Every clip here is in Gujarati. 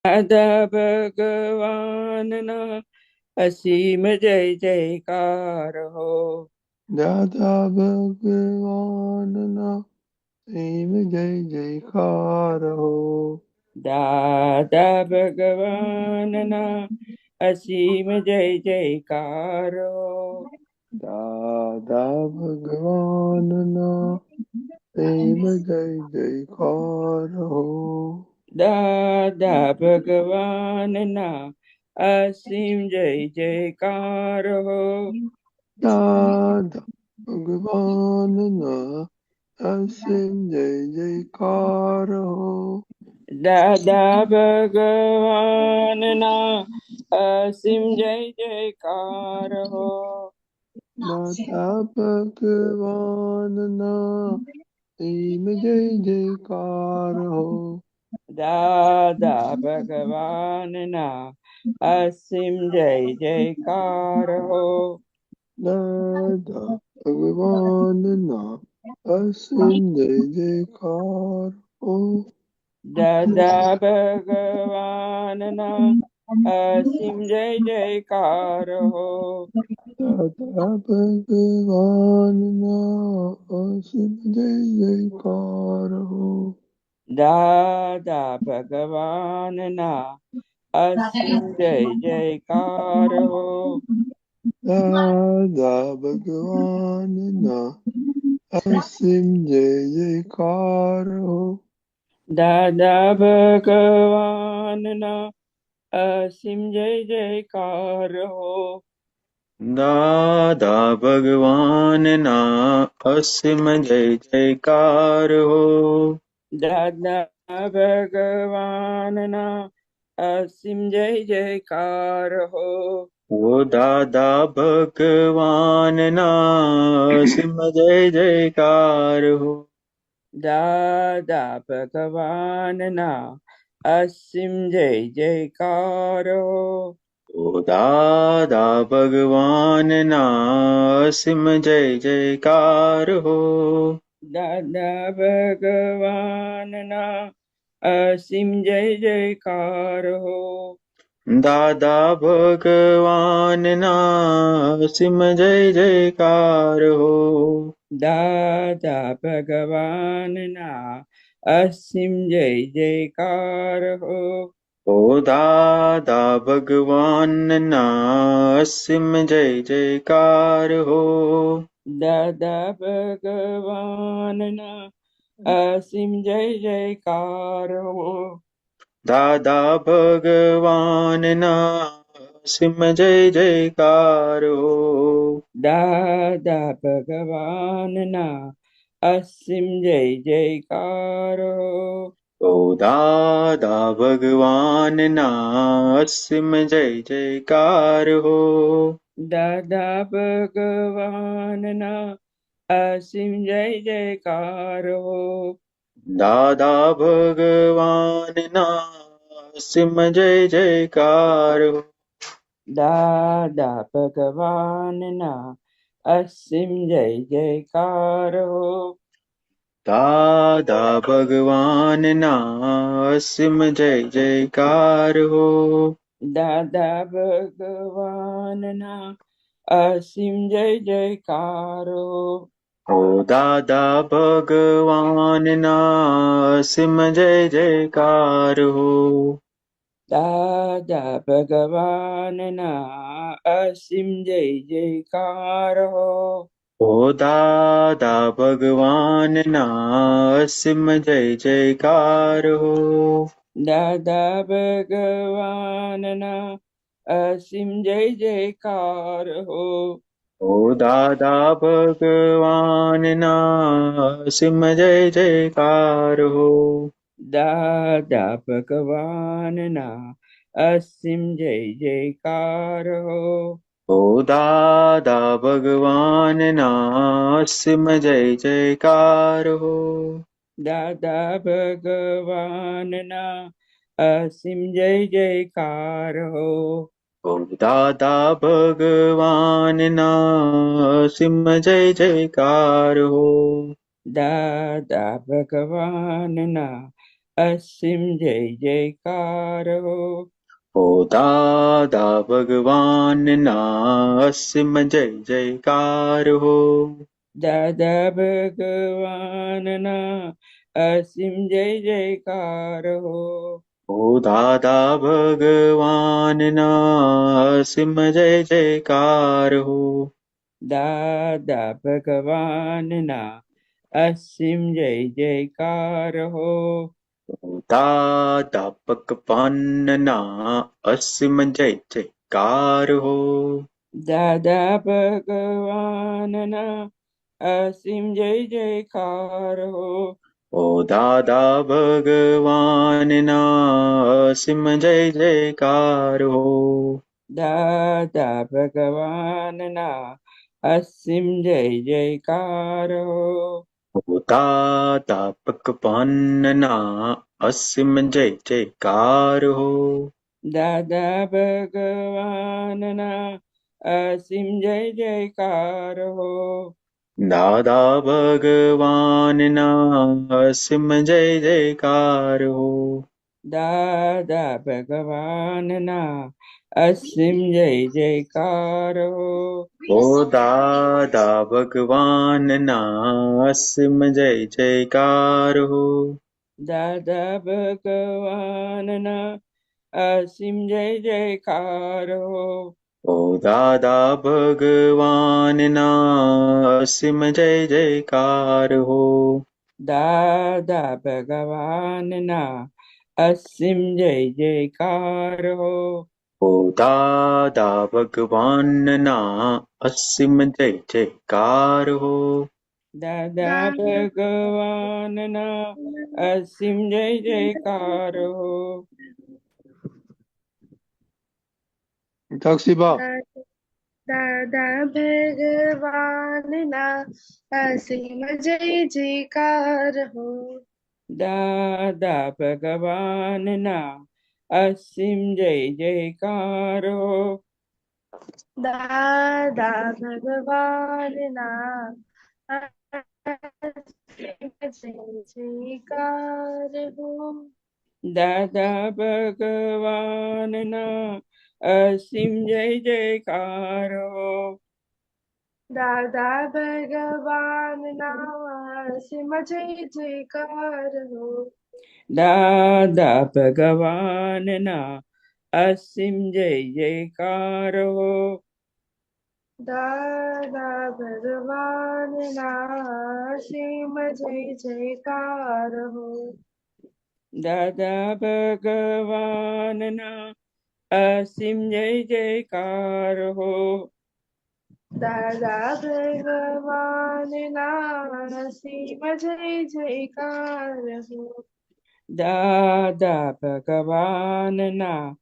દાદા ભગવાનના અસીમ જય જયકાર હો. દાદા ભગવાનના અસીમ જય જયકાર હો. દાદા ભગવાનના અસીમ જય જયકાર હો. દાદા ભગવાનના અસીમ જય જયકાર હો. દાદા ભગવાનના અસીમ જય જયકાર હો. દાદા ભગવાનના અસીમ જય જયકાર હો. દાદા ભગવાનના અસીમ જય જયકાર હો. દાદા ભગવાનના અસીમ જય જયકાર હો. દાદા ભગવાનના અસીમ જય જયકાર હો. દાદા ભગવાનના અસીમ જય જયકાર હો. દાદા ભગવાનના અસીમ જય જયકાર હો. દાદા ભગવાનના અસીમ જય જયકાર હો. દાદા ભગવાનના અસીમ જય જયકાર હો. દાદા ભગવાનના અસીમ જય જયકાર હો. દાદા ભગવાનના અસીમ જય જયકાર હો. દાદા ભગવાનના અસીમ જય જયકાર હો. દાદા ભગવાનના અસીમ જય જયકાર હો. ઓ દાદા ભગવાનના અસીમ જય જયકાર હો. દાદા ભગવાનના અસીમ જય જયકાર હો. ઓ દાદા ભગવાનના અસીમ જય જયકાર હો. દાદા ભગવાનના અસીમ જય જયકાર હો. દાદા ભગવાનના અસીમ જય જયકાર હો. દાદા ભગવાનના અસીમ જય જયકાર હો. ઓ દાદા ભગવાનના અસીમ જય જયકાર હો. દાદા ભગવાનના અસીમ જય જયકાર હો. દાદા ભગવાનના અસીમ જય જયકાર હો. દાદા ભગવાનના અસીમ જય જયકાર હો. ઓ દાદા ભગવાનના અસીમ જય જયકાર હો. દાદા ભગવાનના અસીમ જય જયકાર હો. દાદા ભગવાનના અસીમ જય જયકાર હો. દાદા ભગવાનના અસીમ જય જયકાર હો. દાદા ભગવાનના અસીમ જય જયકાર હો. દાદા ભગવાનના અસીમ જય જયકાર હો. ઓ દાદા ભગવાનના અસીમ જય જયકાર હો. દાદા ભગવાનના અસીમ જય જયકાર હો. ઓ દાદા ભગવાનના અસીમ જય જયકાર હો. દાદા ભગવાનના અસીમ જય જયકાર હો. ઓ દાદા ભગવાનના અસીમ જય જયકાર હો. દાદા ભગવાનના અસીમ જય જયકાર હો. ઓ દાદા ભગવાનના અસીમ જય જયકાર હો. દાદા ભગવાનના અસીમ જય જયકાર હો. ઓ દાદા ભગવાનના અસીમ જય જયકાર હો. દાદા ભગવાનના અસીમ જય જયકાર હો. ઓ દાદા ભગવાનના અસીમ જય જયકાર હો. દાદા ભગવાનના અસીમ જય જયકાર હો. ઓ દાદા ભગવાનના અસીમ જય જયકાર હો. દાદા ભગવાનના અસીમ જય જયકાર હો. દાદા ભગવાનના અસીમ જય જયકાર હો. દાદા ભગવાનના અસીમ જય જયકાર હો. ઓ દાદા ભગવાનના અસીમ જય જયકાર હો. દાદા ભગવાનના અસીમ જય જયકાર હો. ઓ દાદા ભગવાનના અસીમ જય જયકાર હો. દાદા ભગવાનના અસીમ જય જયકાર હો. દાદા ભગવાનના અસીમ જય જયકાર હો. દાદા ભગવાનના અસીમ જય જયકાર હો. ઓ દાદા ભગવાનના અસીમ જય જયકાર હો. દાદા ભગવાનના અસીમ જય જયકાર હો. ઓ દાદા ભગવાનના અસીમ જય જયકાર હો. દાદા ભગવાનના અસીમ જય જયકાર હો. ઓ દાદા ભગવાનના અસીમ જય જયકાર હો. દાદા ભગવાનના અસીમ જય જયકાર હો. દક્ષિબા દાદા ભગવાનના અસીમ જય જયકાર હો. દાદા ભગવાનના અસીમ જય જયકાર હો. દાદા ભગવાનના અસીમ જય જયકાર હો. દાદા ભગવાનના અસીમ જય જયકાર હો. દાદા ભગવાનના અસીમ જય જયકાર હો. દાદા ભગવાનના અસીમ જય જયકાર હો. દાદા ભગવાનના અસીમ જય જયકાર હો. દાદા ભગવાનના અસીમ જય જયકાર હો. દાદા ભગવાનના અસીમ જય જયકાર હો. દાદા ભગવાનના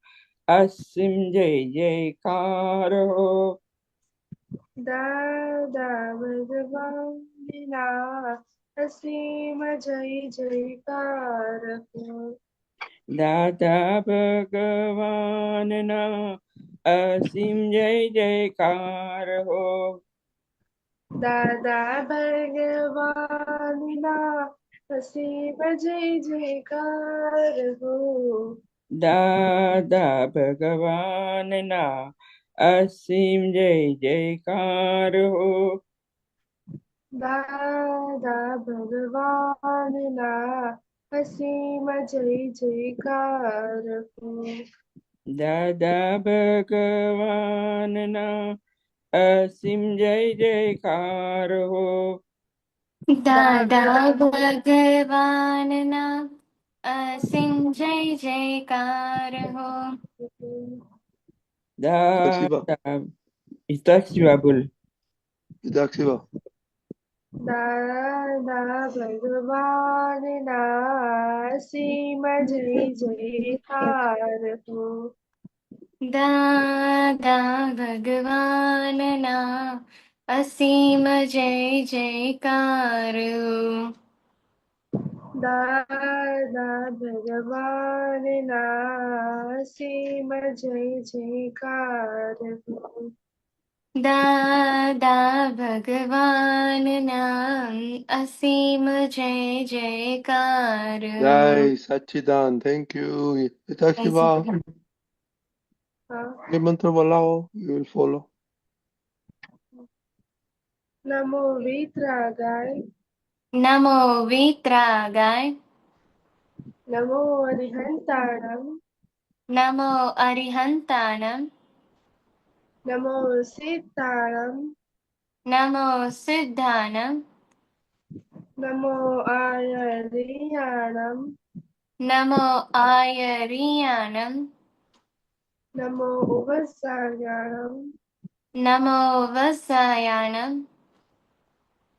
અસીમ જય જયકાર હો. દાદા ભગવાનના અસીમ જય જયકાર હો. દાદા ભગવાનના અસીમ જય જયકાર હો. દાદા ભગવાનના અસીમ જય જયકાર હો. દાદા ભગવાનના અસીમ જય જયકાર હો. દાદા ભગવાનના અસીમ જય જયકાર હો. દાદા ભગવાનના અસીમ જય જયકાર હો. દાદા ભગવાનના અસીમ જય જયકાર હો. દક્ષિબા દાદા દક્ષિવા બોલ. દક્ષિબા દાદા ભગવાનના અસીમ જય જયકાર હો. દાદા ભગવાનના અસીમ જય જયકાર હો. દાદા ભગવાનના અસીમ જય જયકાર હો. दादा भगवान नाम असीम जय जयकार हो। जय सच्चिदान थैंक यू हितैषी जय बा सच्चिदानंद। हाँ। ये मंत्र बोलाओ यू विल फॉलो नमो वीतरागाय नमो वीतरागाय नमो अरिहंताणं नमो अरिहंताणं नमो सीताणं नमो सिद्धाणं नमो आयर्याणं नमो आयर्याणं नमो उवस्सायाणं नमो वत्सायाणं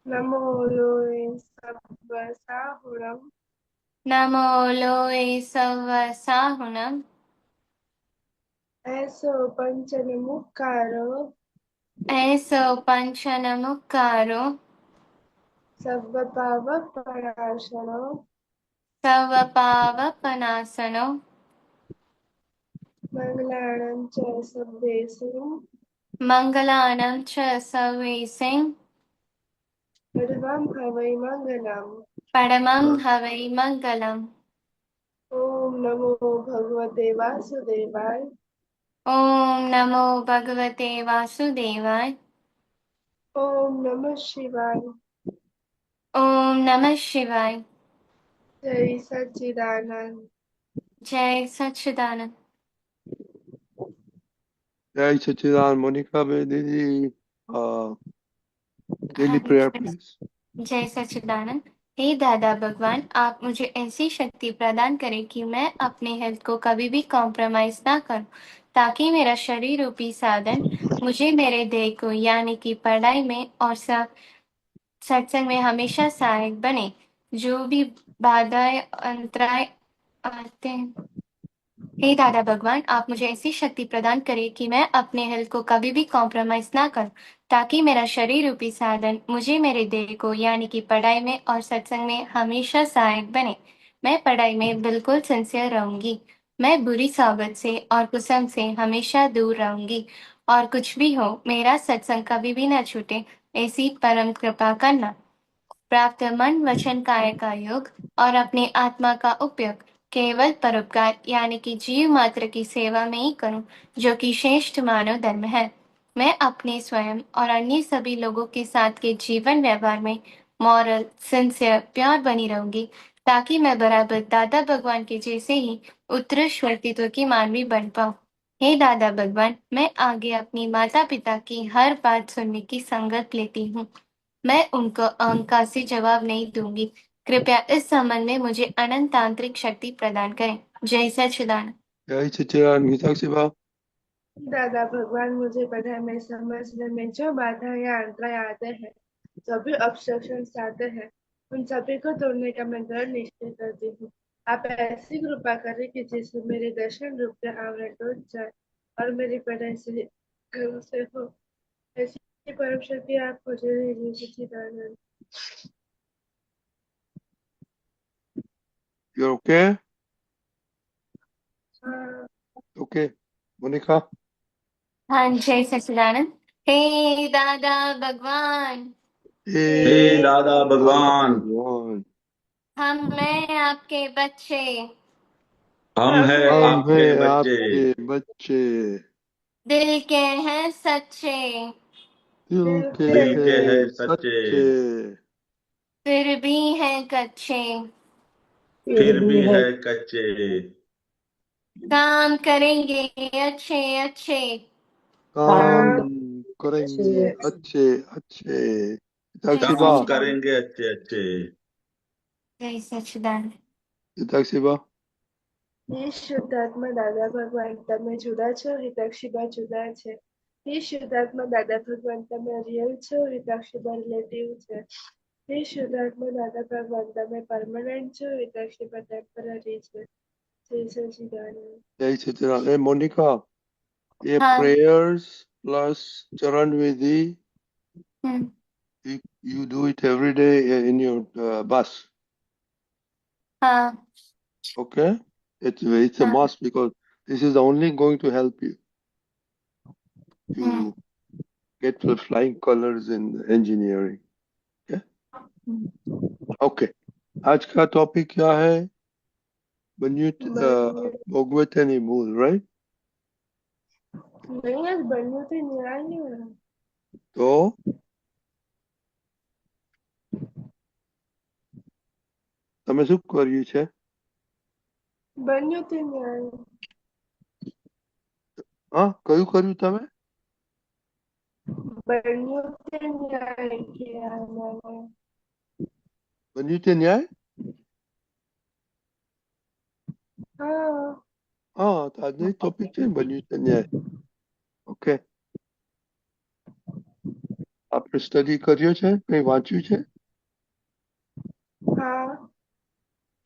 नमो लोये सब्बसाहुणं नमो लोये सव्वसाहुणं ऐसो पंचनमुक्कारो ऐसो पंचनमुक्कारो सब्बपावपणाशनो सर्वपावपनाशनो मङ्गलानं च सब्बेषु मङ्गलानं च सर्वेषां सर्वं हवै मङ्गलम्। परमं हवै मङ्गलम्। ॐ नमो भगवते वासुदेवाय ॐ नमो भगवते वासुदेवाय। ॐ नमः शिवाय ॐ नमः शिवाय। जय सच्चिदानंद। जय सच्चिदानंद। जय सच्चिदान मोनिका दीदी डेली प्रेयर प्लीज जय सच्चिदानंद। हे दादा भगवान, आप मुझे ऐसी शक्ति प्रदान करें कि मैं अपने हेल्थ को कभी भी कॉम्प्रोमाइज ना करूं, ताकि मेरा शरीर रूपी साधन मुझे मेरे देह को यानी कि पढ़ाई में और सत्संग में हमेशा सहायक बने। जो भी बाधाएं अंतराय आते हैं, हे दादा भगवान, आप मुझे ऐसी शक्ति प्रदान करें कि मैं अपने हेल्थ को कभी भी कॉम्प्रोमाइज ना करूं, ताकि मेरा शरीर रूपी साधन मुझे मेरे देह को यानी कि पढ़ाई में और सत्संग में हमेशा सहायक बने। मैं पढ़ाई में बिल्कुल सिंसियर रहूंगी। मैं बुरी सोबत से और कुसंग से हमेशा दूर रहूंगी, और कुछ भी हो मेरा सत्संग कभी भी न छूटे, ऐसी परम कृपा करना। प्राप्त मन वचन काया का योग और अपने आत्मा का उपयोग केवल परोपकार यानी कि जीव मात्र की सेवा में ही करूं, जो कि श्रेष्ठ मानव धर्म है। मैं अपने स्वयं और अन्य सभी लोगों के साथ के जीवन व्यवहार में मॉरल सिंसियर प्योर बनी रहूंगी, ताकि मैं बराबर दादा भगवान के जैसे ही उत्कृष्ट व्यक्तित्व की मानवी बन पाऊं। हे दादा भगवान, मैं आगे अपनी माता पिता की हर बात सुनने की संगत लेती हूँ। मैं उनको अहंकार से जवाब नहीं दूंगी। कृपया इस संबंध में मुझे अनंत तांत्रिक शक्ति प्रदान करें। जय सच्चिदानंद। जय सच्चिदान हितैषी बा दादा भगवान, मुझे पढ़ाई में समझने में जो बाधा या अंतराय आते हैं, जो भी ऑब्स्ट्रक्शंस आते हैं, उन सभी को तोड़ने का मैं दृढ़ निश्चय करती हूँ। आप ऐसी कृपा करें कि जिससे मेरे दर्शन रूप से आवरण टूट जाए और मेरी पढ़ाई से हो। ऐसी परम शक्ति आप मुझे दीजिए सच्चिदानंद। यू ओके हाँ। ओके मोनिका हाँ, जय सच्चिदानंद। हे दादा भगवान, हे हे दादा भगवान, भगवान हम हैं आपके बच्चे, हम हम है हैं हम आपके हैं बच्चे, आपके बच्चे दिल के हैं सच्चे, दिल दिल के के दिल के है हैं सच्चे, सच्चे फिर भी हैं कच्चे। फिर भी है कच्चे। काम करेंगे अच्छे अच्छे, काम काम करेंगे अच्छे अच्छे जय हितैषी बा काम सच्चिदानंद। करेंगे अच्छे अच्छे। जय सच्चिदानंद। हितैषी बा એ શુદ્ધાત્મા દાદા ભગવાન તમે જુદા છો, હિતક્ષીબા જુદા છે. એ શુદ્ધાત્મા દાદા ભગવાન તમે રિયલ છો, હિતક્ષીબા રિલેટિવ છે. એ શુદ્ધાત્મા દાદા ભગવાન તમે પરમનન્ટ છો, હિતક્ષીબા ટેમ્પરરી છે. જય સચિદાનંદ. जय सच्चिदान ए मोनिका ये हाँ। prayers plus charan vidhi hmm, you do it every day in your bus हाँ। okay it's a हाँ। must because this is only going to help you to hmm, get the flying colors in engineering. Okay, आज का टॉपिक क्या है? बन्यूत भोगवते नहीं भूल, राइट? नहीं, आज बन्यू थे न्याय नहीं हो रहा। तो તમે શું કર્યું છે? બન્યુ थे न्याय। હા, કયું કર્યું તમે? बन्यू थे न्याय किया मैंने। બન્યું તે ન્યાય? हाँ। હા, તો આજનો ટોપિક છે ને, બન્યું તે ન્યાય. ઓકે, આપણે સ્ટડી કર્યો છે, કંઈ વાંચ્યું છે? हाँ।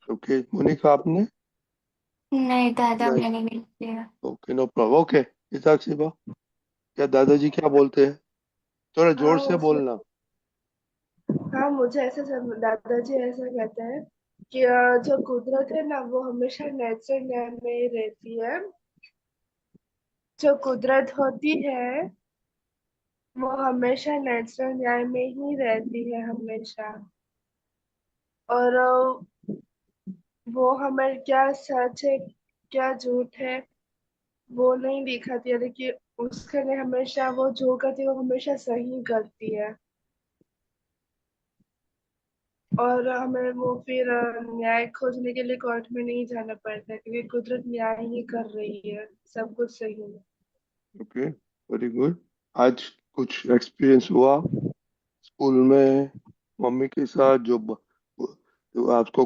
ओके, मोनिका आपने? नहीं दादा, नहीं। मैंने नहीं किया। Okay, no problem. Okay, Hitakshi बा, क्या दादाजी क्या बोलते हैं? थोड़ा जोर हाँ से बोलना। हाँ, मुझे ऐसा दादाजी ऐसा कहते हैं कि जो कुदरत है ना वो हमेशा नेचुरल न्याय में ही रहती है। जो कुदरत होती है वो हमेशा नेचुरल न्याय में ही रहती है हमेशा। और वो हमें क्या सच है क्या झूठ है वो नहीं दिखाती है, लेकिन उसके लिए हमेशा वो जो करती है वो हमेशा सही करती है। और हमें वो फिर न्याय खोजने के लिए कोर्ट में नहीं जाना पड़ता है, क्योंकि कुदरत न्याय ही कर रही है, सब कुछ सही है। Okay, very good. आज कुछ एक्सपीरियंस हुआ स्कूल में मम्मी के साथ, तो आपको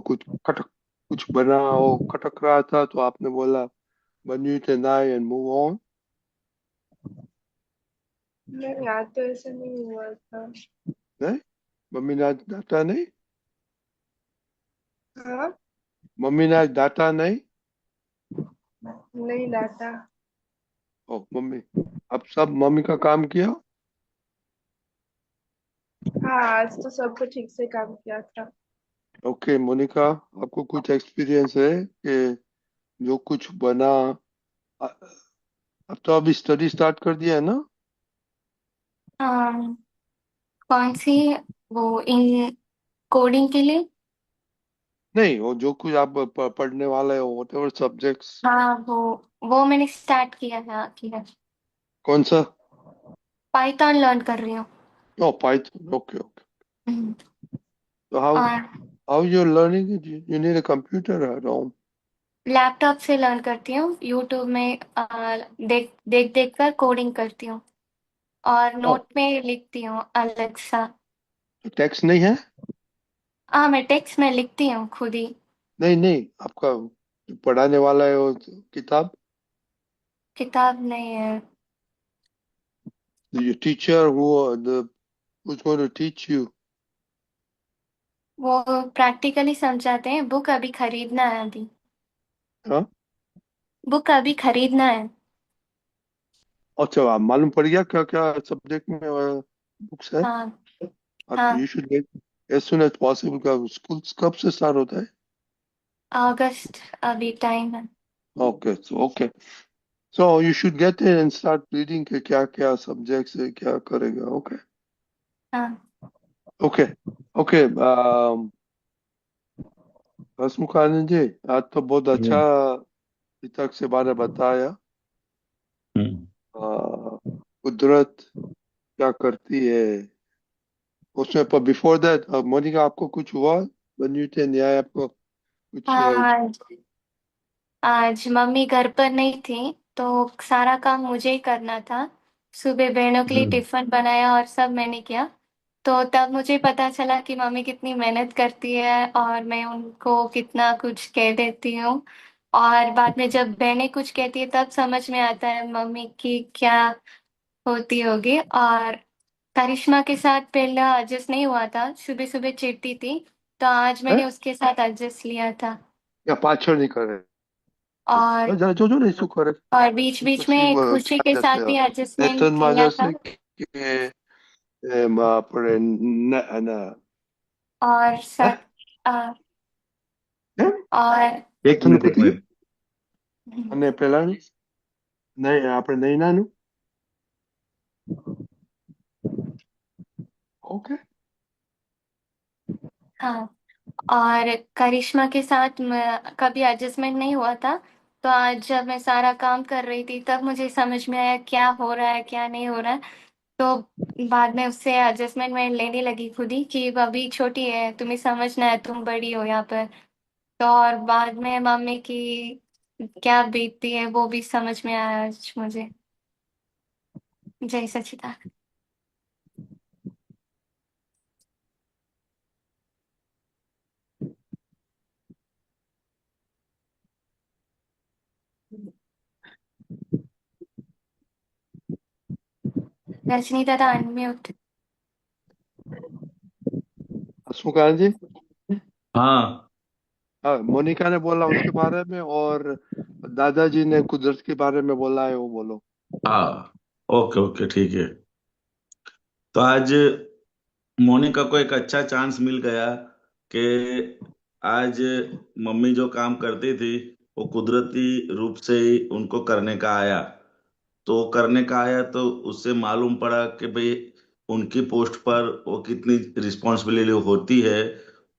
कुछ बना हो, खटक रहा था, तो आपने बोला बन्यू थे नाय एंड मूव ऑन? नहीं, आज तो ऐसा नहीं हुआ था। नहीं? मम्मी ने आज डांटा नहीं? हाँ। मम्मी ने आज डांटा नहीं? नहीं डांटा। ओ मम्मी, अब सब मम्मी का काम किया? हाँ, आज तो सबको ठीक से काम किया था। ओके मोनिका, आपको कुछ एक्सपीरियंस है कि जो कुछ बना? अ- अब तो अभी स्टडी स्टार्ट कर दिया है ना? अम, कौन सी? वो इन कोडिंग के लिए? नहीं, वो जो कुछ आप पढ़ने वाले हो, वट एवर सब्जेक्ट्स। हाँ, वो मैंने स्टार्ट किया। कौन सा? पाइथन लर्न कर रही हूँ। ओ पाइथन, ओके ओके। हम्म, तो हाउ और how you learning it? You need a computer at home? Laptop से लर्न करती हूँ, यूट्यूब में देख देख देख कर कोडिंग करती हूँ और ओ, नोट में लिखती हूँ अलग सा। टेक्स्ट नहीं है? हाँ, मैं टेक्स्ट में लिखती हूँ खुद ही। नहीं नहीं, आपका जो पढ़ाने वाला है वो किताब? किताब नहीं है। Your teacher who's going to teach you? वो प्रैक्टिकली समझाते हैं। बुक अभी खरीदना है अभी। हाँ, बुक अभी खरीदना है। अच्छा, आप मालूम पड़ गया क्या क्या सब्जेक्ट में बुक्स है? हाँ। और तो हाँ, you should get as soon as possible. का स्कूल कब से स्टार्ट होता है? अगस्त अभी टाइम है। Okay, so you should get it and start reading के क्या क्या सब्जेक्ट्स है, क्या करेगा। ओके हाँ। Okay okay. हसमुखानंद जी, आज तो बहुत अच्छा तक से बारे बताया। कुदरत क्या करती है उसमें, पर बिफोर दैट मोनिका, आपको कुछ हुआ? बन्यू थे न्याय आपको कुछ हाँ, आज मम्मी घर पर नहीं थी तो सारा काम मुझे ही करना था। सुबह बहनों के लिए टिफिन बनाया और सब मैंने किया। तो तब मुझे पता चला कि मम्मी कितनी मेहनत करती है और मैं उनको कितना कुछ कह देती हूँ। और बाद में जब बहनें कुछ कहती है तब समझ में आता है मम्मी की क्या होती होगी। और करिश्मा के साथ पहले एडजस्ट नहीं हुआ था, सुबह सुबह चिढ़ती थी। तो आज है? मैंने उसके साथ एडजस्ट लिया था। या पाछड़ नहीं करे? और जरा जो जो नहीं सु करे बीच बीच પછી में खुशी के साथ भी एडजस्टमेंट લેસનમાં किया જશે था। કે એમ આપણે और હે? सब अ, હે? और एक તમને मिनट एक પતી ગયું? मिनट અને પેલાનું નહીં, આપણે નૈનાનું ओके। हाँ, और करिश्मा के साथ कभी एडजस्टमेंट नहीं हुआ था। तो आज जब मैं सारा काम कर रही थी तब मुझे समझ में आया क्या हो रहा है क्या नहीं हो रहा है। तो बाद में उससे एडजस्टमेंट मैं लेने लगी खुद ही कि अभी छोटी है, तुम्हें समझना है, तुम बड़ी हो यहाँ पर। तो और बाद में मम्मी की क्या बीतती है वो भी समझ में आया आज मुझे। जय सचिदानंद। रजनी दादा अनम्यूट। सुकांत जी। हाँ हाँ, मोनिका ने बोला उसके बारे में, और दादाजी ने कुदरत के बारे में बोला है, वो बोलो। हाँ, ओके ओके ठीक है। तो आज मोनिका को एक अच्छा चांस मिल गया कि आज मम्मी जो काम करती थी वो कुदरती रूप से ही उनको करने का आया। तो करने का आया तो उससे मालूम पड़ा कि भाई उनकी पोस्ट पर वो कितनी रिस्पॉन्सिबिलिटी होती है।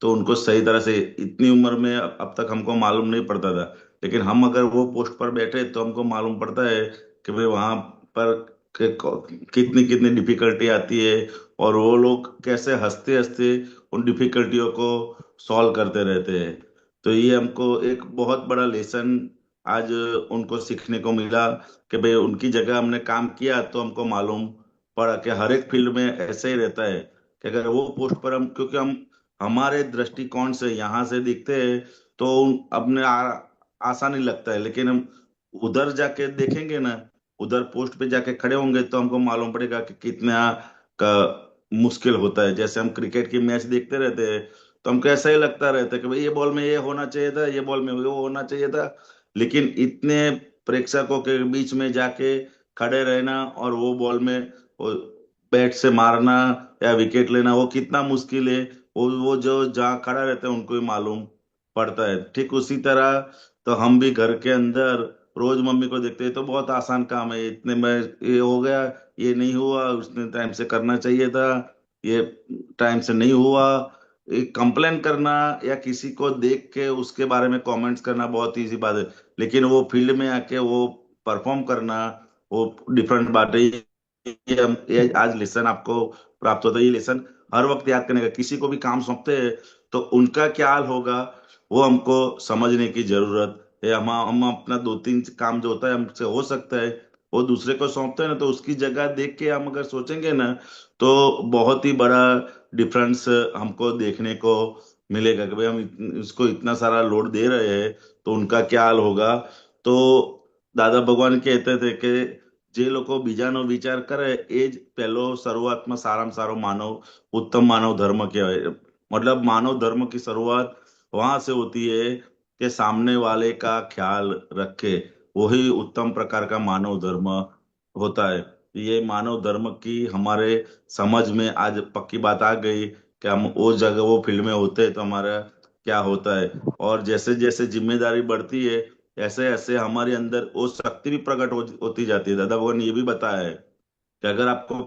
तो उनको सही तरह से इतनी उम्र में अब तक हमको मालूम नहीं पड़ता था, लेकिन हम अगर वो पोस्ट पर बैठे तो हमको मालूम पड़ता है कि भाई वहां पर कितनी कितनी डिफिकल्टी आती है, और वो लोग कैसे हंसते हंसते उन डिफिकल्टियों को सॉल्व करते रहते हैं। तो ये हमको एक बहुत बड़ा लेसन आज उनको सीखने को मिला कि भाई उनकी जगह हमने काम किया तो हमको मालूम पड़ा कि हर एक फील्ड में ऐसे ही रहता है कि अगर वो पोस्ट पर हम, क्योंकि हम हमारे दृष्टिकोण से यहाँ से दिखते हैं तो अपने आसानी लगता है, लेकिन हम उधर जाके देखेंगे ना, उधर पोस्ट पे जाके खड़े होंगे तो हमको मालूम पड़ेगा कि कितना का मुश्किल होता है। जैसे हम क्रिकेट की मैच देखते रहते हैं तो हमको ऐसा ही लगता रहता है कि भाई ये बॉल में ये होना चाहिए था, ये बॉल में वो होना चाहिए था, लेकिन इतने प्रेक्षकों के बीच में जाके खड़े रहना और वो बॉल में वो बैट से मारना या विकेट लेना वो कितना मुश्किल है, वो जो जहाँ खड़ा रहता है उनको ही मालूम पड़ता है। ठीक उसी तरह तो हम भी घर के अंदर रोज मम्मी को देखते हैं तो बहुत आसान काम है, इतने में ये हो गया, ये नहीं हुआ, उसने टाइम से करना चाहिए था, ये टाइम से नहीं हुआ। कंप्लेन करना या किसी को देख के उसके बारे में कमेंट्स करना बहुत इजी बात है, लेकिन वो फील्ड में आके वो परफॉर्म करना वो डिफरेंट बात है। ये आज लेसन आपको प्राप्त होता है, ये लेसन हर वक्त याद करने का। किसी को भी काम सौंपते हैं तो उनका क्या हाल होगा वो हमको समझने की जरूरत है। हम अपना दो तीन काम जो होता है हमसे हो सकता है वो दूसरे को सौंपते हैं ना, तो उसकी जगह देख के हम अगर सोचेंगे ना तो बहुत ही बड़ा डिफरेंस हमको देखने को मिलेगा कि भाई हम इसको इतना सारा लोड दे रहे हैं तो उनका क्या हाल होगा। तो दादा भगवान कहते थे कि જે લોકો બીજાનો વિચાર કરે એ જ પહેલો શરૂઆતમાં સારામાં સારો मानव उत्तम मानव धर्म कहेवाय। मतलब मानव धर्म की शुरुआत वहां से होती है कि सामने वाले का ख्याल रखे, वही उत्तम प्रकार का मानव धर्म होता है। ये मानव धर्म की हमारे समझ में आज पक्की बात आ गई कि हम वो जगह वो फील्ड में होते हैं तो हमारा क्या होता है। और जैसे जैसे जिम्मेदारी बढ़ती है ऐसे ऐसे हमारे अंदर वो शक्ति भी प्रकट होती जाती है। दादा भगवान ने ये भी बताया है कि अगर आपको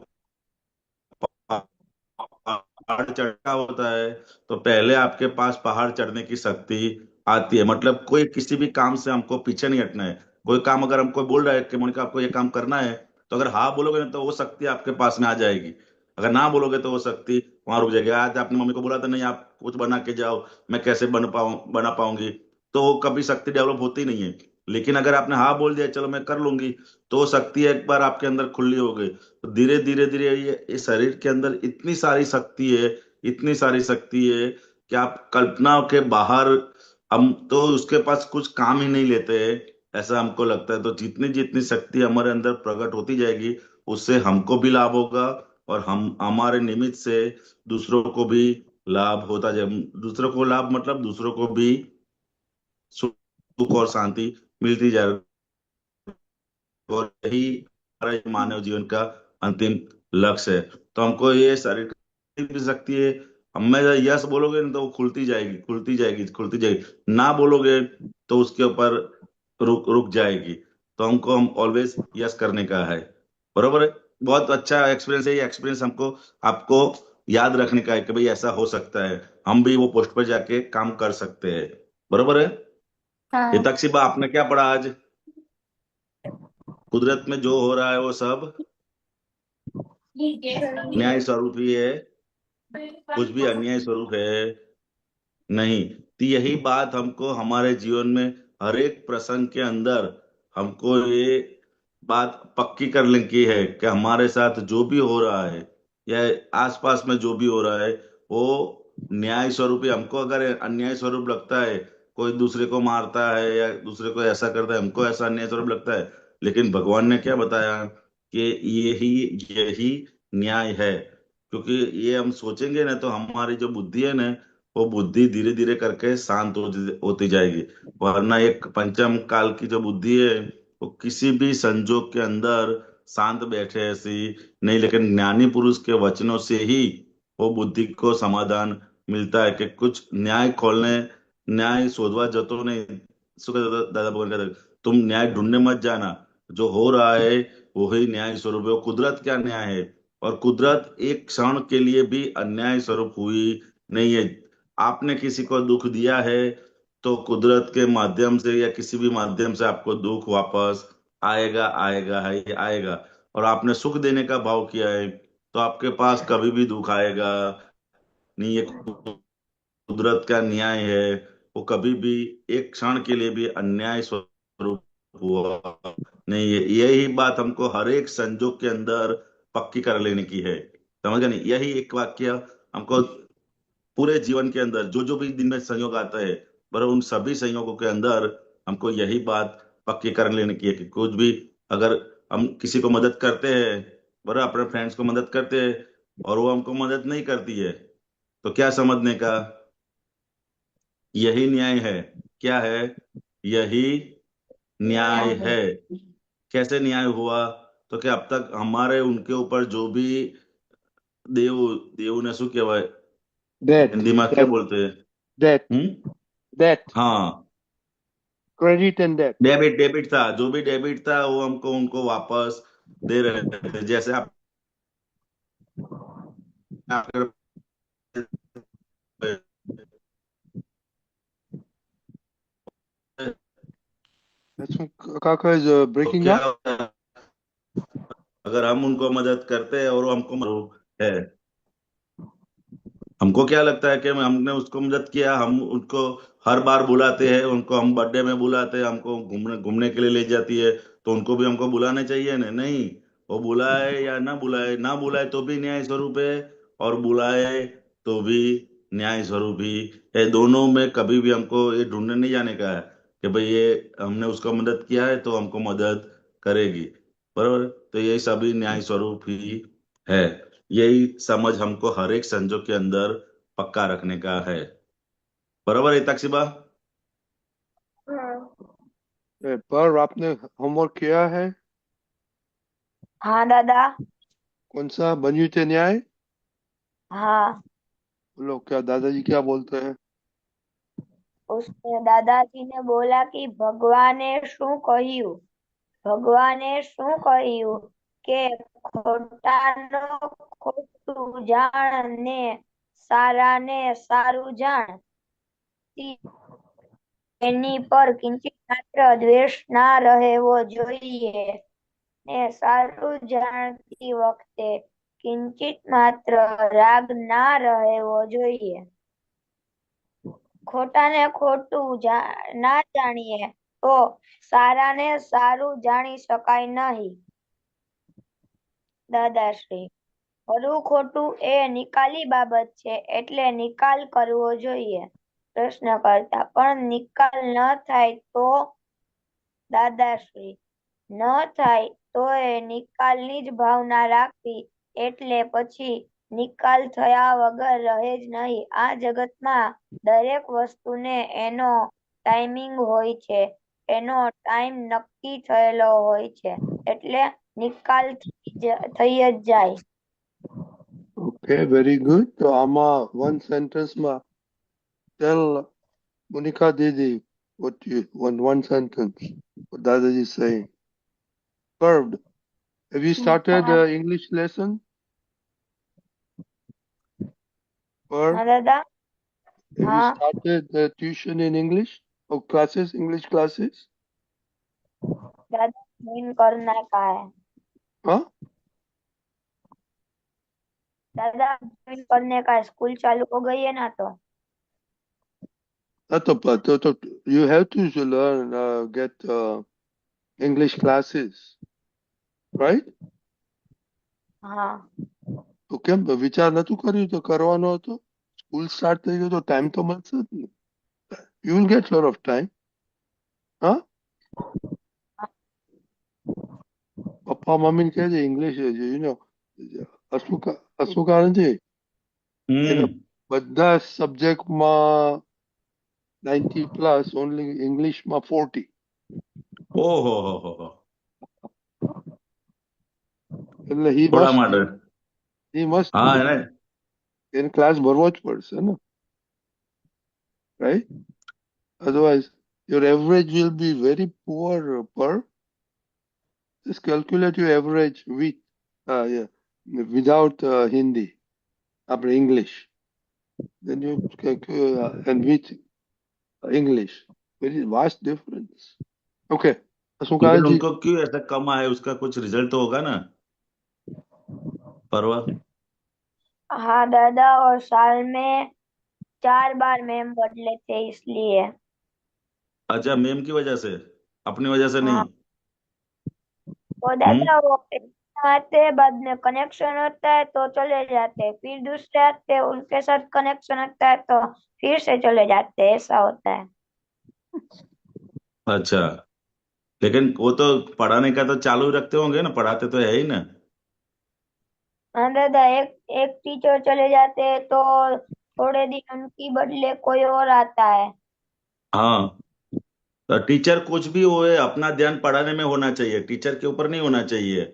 पहाड़ चढ़ना होता है तो पहले आपके पास पहाड़ चढ़ने की शक्ति आती है। मतलब कोई किसी भी काम से हमको पीछे नहीं हटना है। कोई काम अगर हमको बोल रहा है कि मोनिका आपको ये काम करना है, तो अगर हाँ बोलोगे ना तो वो शक्ति आपके पास में आ जाएगी। अगर ना बोलोगे तो वो शक्ति वहां रुक जाएगी। आज आपने मम्मी को बोला था नहीं आप कुछ बना के जाओ, मैं कैसे बना पाऊंगी, तो वो कभी शक्ति डेवलप होती नहीं है। लेकिन अगर आपने हाँ बोल दिया चलो मैं कर लूंगी, तो वो शक्ति एक बार आपके अंदर खुली हो गई तो धीरे धीरे धीरे ये शरीर के अंदर इतनी सारी शक्ति है, इतनी सारी शक्ति है कि आप कल्पनाओं के बाहर, हम तो उसके पास कुछ काम ही नहीं लेते हैं ऐसा हमको लगता है। तो जितनी जितनी शक्ति हमारे अंदर प्रकट होती जाएगी उससे हमको भी लाभ होगा, और हम हमारे निमित्त से दूसरों को भी लाभ होता जाए। दूसरों को लाभ मतलब दूसरों को भी सुख और शांति मिलती जाए, और यही हमारा ये मानव जीवन का अंतिम लक्ष्य है। तो हमको ये शरीर की भी शक्ति है, हमें यस बोलोगे ना तो वो खुलती जाएगी खुलती जाएगी खुलती जाएगी, ना बोलोगे तो उसके ऊपर रुक रुक जाएगी। तो हम ऑलवेज यस करने का है। बरोबर है। बहुत अच्छा एक्सपीरियंस है ये एक्सपीरियंस हमको आपको याद रखने का है कि भाई ऐसा हो सकता है, हम भी वो पोस्ट पर जाके काम कर सकते हैं। बरोबर है? हाँ हितक्षी आपने क्या पढ़ा आज? कुदरत में जो हो रहा है वो सब सही न्याय है। स्वरूप ही है, कुछ भी अन्याय स्वरूप है नहीं। तो यही बात हमको हमारे जीवन में हर एक प्रसंग के अंदर हमको ये बात पक्की करने की है कि हमारे साथ जो भी हो रहा है या आसपास में जो भी हो रहा है वो न्याय स्वरूप ही। हमको अगर अन्याय स्वरूप लगता है, कोई दूसरे को मारता है या दूसरे को ऐसा करता है, हमको ऐसा अन्याय स्वरूप लगता है, लेकिन भगवान ने क्या बताया कि यही यही न्याय है। क्योंकि ये हम सोचेंगे ना तो हमारी जो बुद्धि है ना, वो बुद्धि धीरे धीरे करके शांत होती जाएगी। वरना एक पंचम काल की जो बुद्धि है वो किसी भी संजोग के अंदर शांत बैठे ऐसी नहीं, लेकिन ज्ञानी पुरुष के वचनों से ही वो बुद्धि को समाधान मिलता है कि कुछ न्याय खोलने, न्याय शोधवा जतो नहीं। सुख दादा भगवान कहते हैं, तुम न्याय ढूंढने मत जाना, जो हो रहा है वो ही न्याय स्वरूप है। वो कुदरत क्या न्याय है, और कुदरत एक क्षण के लिए भी अन्याय स्वरूप हुई नहीं है। आपने किसी को दुख दिया है तो कुदरत के माध्यम से या किसी भी माध्यम से आपको दुख वापस आएगा, आएगा है आएगा। और आपने सुख देने का भाव किया है तो आपके पास कभी भी दुख आएगा नहीं। ये कुदरत का न्याय है, वो कभी भी एक क्षण के लिए भी अन्याय स्वरूप हुआ नहीं है। यही बात हमको हर एक संजोग के अंदर पक्की कर लेने की है। समझ गए नहीं? यही एक वाक्य हमको पूरे जीवन के अंदर जो जो भी दिन में संयोग आता है, पर उन सभी संयोगों के अंदर हमको यही बात पक्की कर लेने की है कि कुछ भी अगर हम किसी को मदद करते हैं, बराबर अपने फ्रेंड्स को मदद करते हैं और वो हमको मदद नहीं करती है, तो क्या समझने का, यही न्याय है। क्या है? यही न्याय न्याय है। कैसे न्याय हुआ? तो क्या अब तक हमारे उनके ऊपर जो भी देव देव ने शू कहवाय, Debt, हिंदी में क्या debt, बोलते हैं? debt, हम्म। debt, हाँ, credit and debt. Debit debit था, जो भी डेबिट था वो हमको उनको वापस दे रहे थे। जैसे आप अगर That's when Kaka is तो breaking क्या up. होता है, अगर हम उनको मदद करते हैं और वो हमको है, हमको क्या लगता है कि हमने उसको मदद किया, हम उनको हर बार बुलाते हैं, उनको हम बर्थडे में बुलाते हैं, हमको घूमने घूमने के लिए ले जाती है, तो उनको भी हमको बुलाने चाहिए ना? नहीं। वो बुलाए या ना बुलाए, ना बुलाए तो भी न्याय स्वरूप है, और बुलाए तो भी न्याय स्वरूप ही है। दोनों में कभी भी हमको ये ढूंढने नहीं जाने का है कि भाई ये हमने उसको मदद किया है तो हमको मदद करेगी। बराबर? तो ये सभी न्याय स्वरूप ही है। यही समझ हमको हर एक संजोग के अंदर पक्का रखने का है। बराबर है तकसीबा? हाँ। पर आपने होमवर्क किया है? हाँ दादा। कौन सा बंजुते न्याय? हाँ, बोलो, क्या दादाजी क्या बोलते हैं? उसने દાદાજીને બોલા કે ભગવાને શું કહ્યું? ભગવાને શું કહ્યું કે ખોટાનો ખોટું જાણ ને સારાને સારું જાણ. એની પર કિંચિત માત્ર દ્વેષ ના રહેવો જોઈએ ને સારું જાણતી વખતે કિંચિત માત્ર રાગ ના રહેવો જોઈએ. ખોટાને ખોટું ના જાણીએ તો સારાને સારું જાણી શકાય નહીં. દાદાશ્રી: ખરું ખોટું એ નિકાલી બાબત છે, એટલે નિકાલ કરવો જોઈએ. પ્રશ્નકર્તા: પણ નિકાલ ન થાય તો? દાદાશ્રી: ન થાય તોય નિકાલની જ ભાવના રાખવી, એટલે પછી નિકાલ થયા વગર રહે જ નહીં. આ જગતમાં દરેક વસ્તુને એનો ટાઈમિંગ હોય છે, એનો ટાઈમ નક્કી થયેલો હોય છે, એટલે નિકાલ થઈ જ જાય. Okay, very good. તો આમાં one sentence માં tell Monica Didi what you one sentence what Dadaji is saying. Curved. Have you started English lesson? पर हाँ दादा। have you हाँ started the tuition in English or classes, English classes? दादा, ज्वाइन करना का है। हाँ दादा ज्वाइन करने का है, स्कूल चालू हो गई है ना तो। तो you have to learn get English classes, right? हाँ તો કેમ વિચાર નતું કર્યું તો કરવાનો હતો? સ્કૂલ સ્ટાર્ટ થઈ ગયો તો ટાઈમ તો મળશે જ ને. You will get lot of time. હા પપ્પા મમ્મીને કહેજે ઇંગ્લિશ યુ નો હસવું કારણ છે એના हम्म। બધા સબ્જેક્ટમાં 90 પ્લસ ઓનલી ઇંગ્લિશમાં 40. ओ हो। એટલે he थोड़ा must माटर। हाँ है ना। એને ક્લાસ ભરવો જ પડશે ને, right? Otherwise your average will be very poor per. Just calculate your average with yeah, without Hindi, after English. Then you and with English. Very vast difference. Okay. लेकिन सुकांत जी, उनको क्यों ऐसा कम आया, उसका कुछ रिजल्ट तो होगा ना परवा। हाँ दादा, और साल में 4 बार मैम बदले थे इसलिए। अच्छा, मेम की वजह से, अपनी वजह से हाँ नहीं। वो हम्म। दादा, वो आते हैं, बाद में कनेक्शन होता है तो चले जाते हैं, फिर दूसरे आते हैं उनके साथ कनेक्शन होता है तो फिर से चले जाते हैं, ऐसा होता है। अच्छा, लेकिन वो तो पढ़ाने का तो चालू रखते होंगे ना, पढ़ाते तो है ही ना। हाँ दादा, एक एक टीचर चले जाते हैं तो थोड़े दिन उनकी बदले कोई और आता है। हाँ, तो टीचर कुछ भी होए, अपना ध्यान पढ़ाने में होना चाहिए, टीचर के ऊपर नहीं होना चाहिए।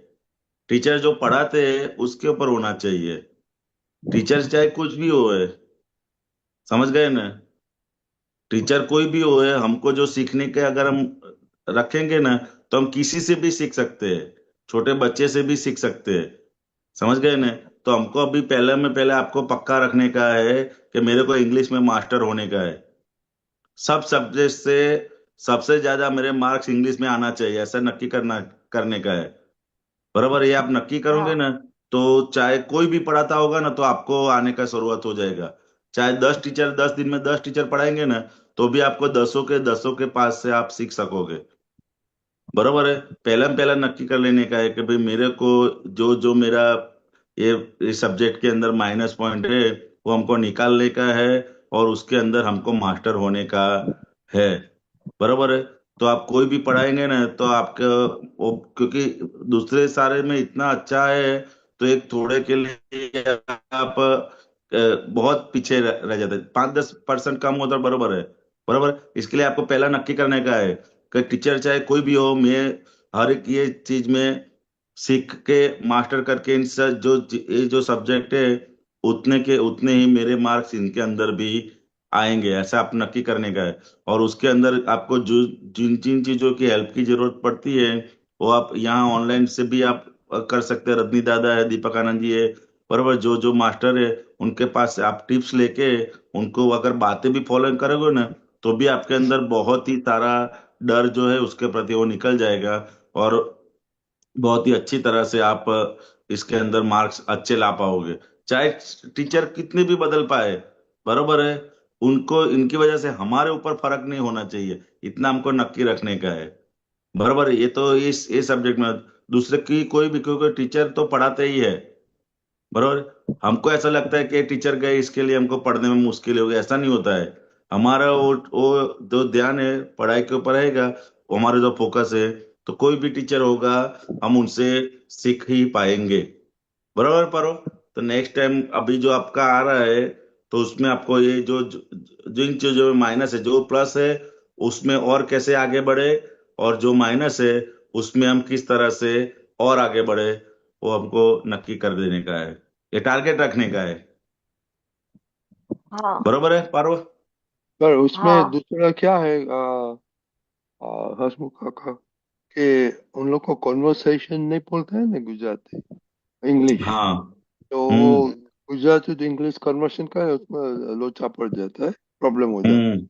टीचर जो पढ़ाते हैं उसके ऊपर होना चाहिए। टीचर चाहे कुछ भी होए, समझ गए ना। टीचर कोई भी होए, हमको जो सीखने के अगर हम रखेंगे ना, तो हम किसी से भी सीख सकते हैं, छोटे बच्चे से भी सीख सकते हैं। समझ गए ना। तो हमको अभी पहले में पहले आपको पक्का रखने का है कि मेरे को इंग्लिश में मास्टर होने का है। सब सब्जेक्ट से सबसे ज्यादा मेरे मार्क्स इंग्लिश में आना चाहिए, ऐसा नक्की करने का है। बराबर, ये आप नक्की करोगे हाँ ना, तो चाहे कोई भी पढ़ाता होगा ना, तो आपको आने का शुरुआत हो जाएगा। चाहे 10 टीचर 10 दिन में 10 टीचर पढ़ाएंगे ना, तो भी आपको दसों के पास से आप सीख सकोगे। बरोबर है। पहला में पहला नक्की कर लेने का है कि भाई मेरे को जो जो मेरा ये सब्जेक्ट के अंदर माइनस पॉइंट है, वो हमको निकालने का है, और उसके अंदर हमको मास्टर होने का है। बरोबर है। तो आप कोई भी पढ़ाएंगे ना, तो आपका वो, क्योंकि दूसरे सारे में इतना अच्छा है, तो एक थोड़े के लिए आप बहुत पीछे रह जाते, 5-10% कम होता है। बरोबर है। बरोबर, इसके लिए आपको पहला नक्की करने का है कि टीचर चाहे कोई भी हो, मैं हर एक ये चीज में सीख के मास्टर करके इन सब जो ये जो सब्जेक्ट है, उतने के उतने ही मेरे मार्क्स इनके अंदर भी आएंगे, ऐसा आप नक्की करने का है। और उसके अंदर आपको जो जिन जिन चीजों की हेल्प की जरूरत पड़ती है, वो आप यहाँ ऑनलाइन से भी आप कर सकते हैं। रजनी दादा है, दीपक आनंद जी है, बराबर, जो जो मास्टर है, उनके पास से आप टिप्स लेके उनको अगर बातें भी फॉलो करोगे ना, तो भी आपके अंदर बहुत ही सारा डर जो है उसके प्रति वो निकल जाएगा, और बहुत ही अच्छी तरह से आप इसके अंदर मार्क्स अच्छे ला पाओगे। चाहे टीचर कितने भी बदल पाए, बरोबर है, उनको इनकी वजह से हमारे ऊपर फर्क नहीं होना चाहिए, इतना हमको नक्की रखने का है। बरोबर है। ये तो इस सब्जेक्ट में दूसरे की कोई भी, क्योंकि टीचर तो पढ़ाते ही है। बरोबर, हमको ऐसा लगता है कि टीचर गए इसके लिए हमको पढ़ने में मुश्किल हो गई, ऐसा नहीं होता है। हमारा वो जो ध्यान है पढ़ाई के ऊपर रहेगा, वो हमारा जो फोकस है, तो कोई भी टीचर होगा, हम उनसे सीख ही पाएंगे। बराबर परो। तो नेक्स्ट टाइम अभी जो आपका आ रहा है, तो उसमें आपको ये जो जिन चीजों में माइनस है, जो प्लस है उसमें और कैसे आगे बढ़े, और जो माइनस है उसमें हम किस तरह से और आगे बढ़े, वो हमको नक्की कर देने का है, ये टारगेट रखने का है। हाँ बरोबर है पारो। पर उसमें हाँ दूसरा क्या है हसमुख काका कि उन लोग को कॉन्वर्सेशन नहीं बोलते हैं ना गुजराती इंग्लिश, हाँ। तो हम्म। गुजराती टू इंग्लिश कन्वर्शन का है, उसमें लोचा पड़ जाता है, प्रॉब्लम हो जाता है हम्म।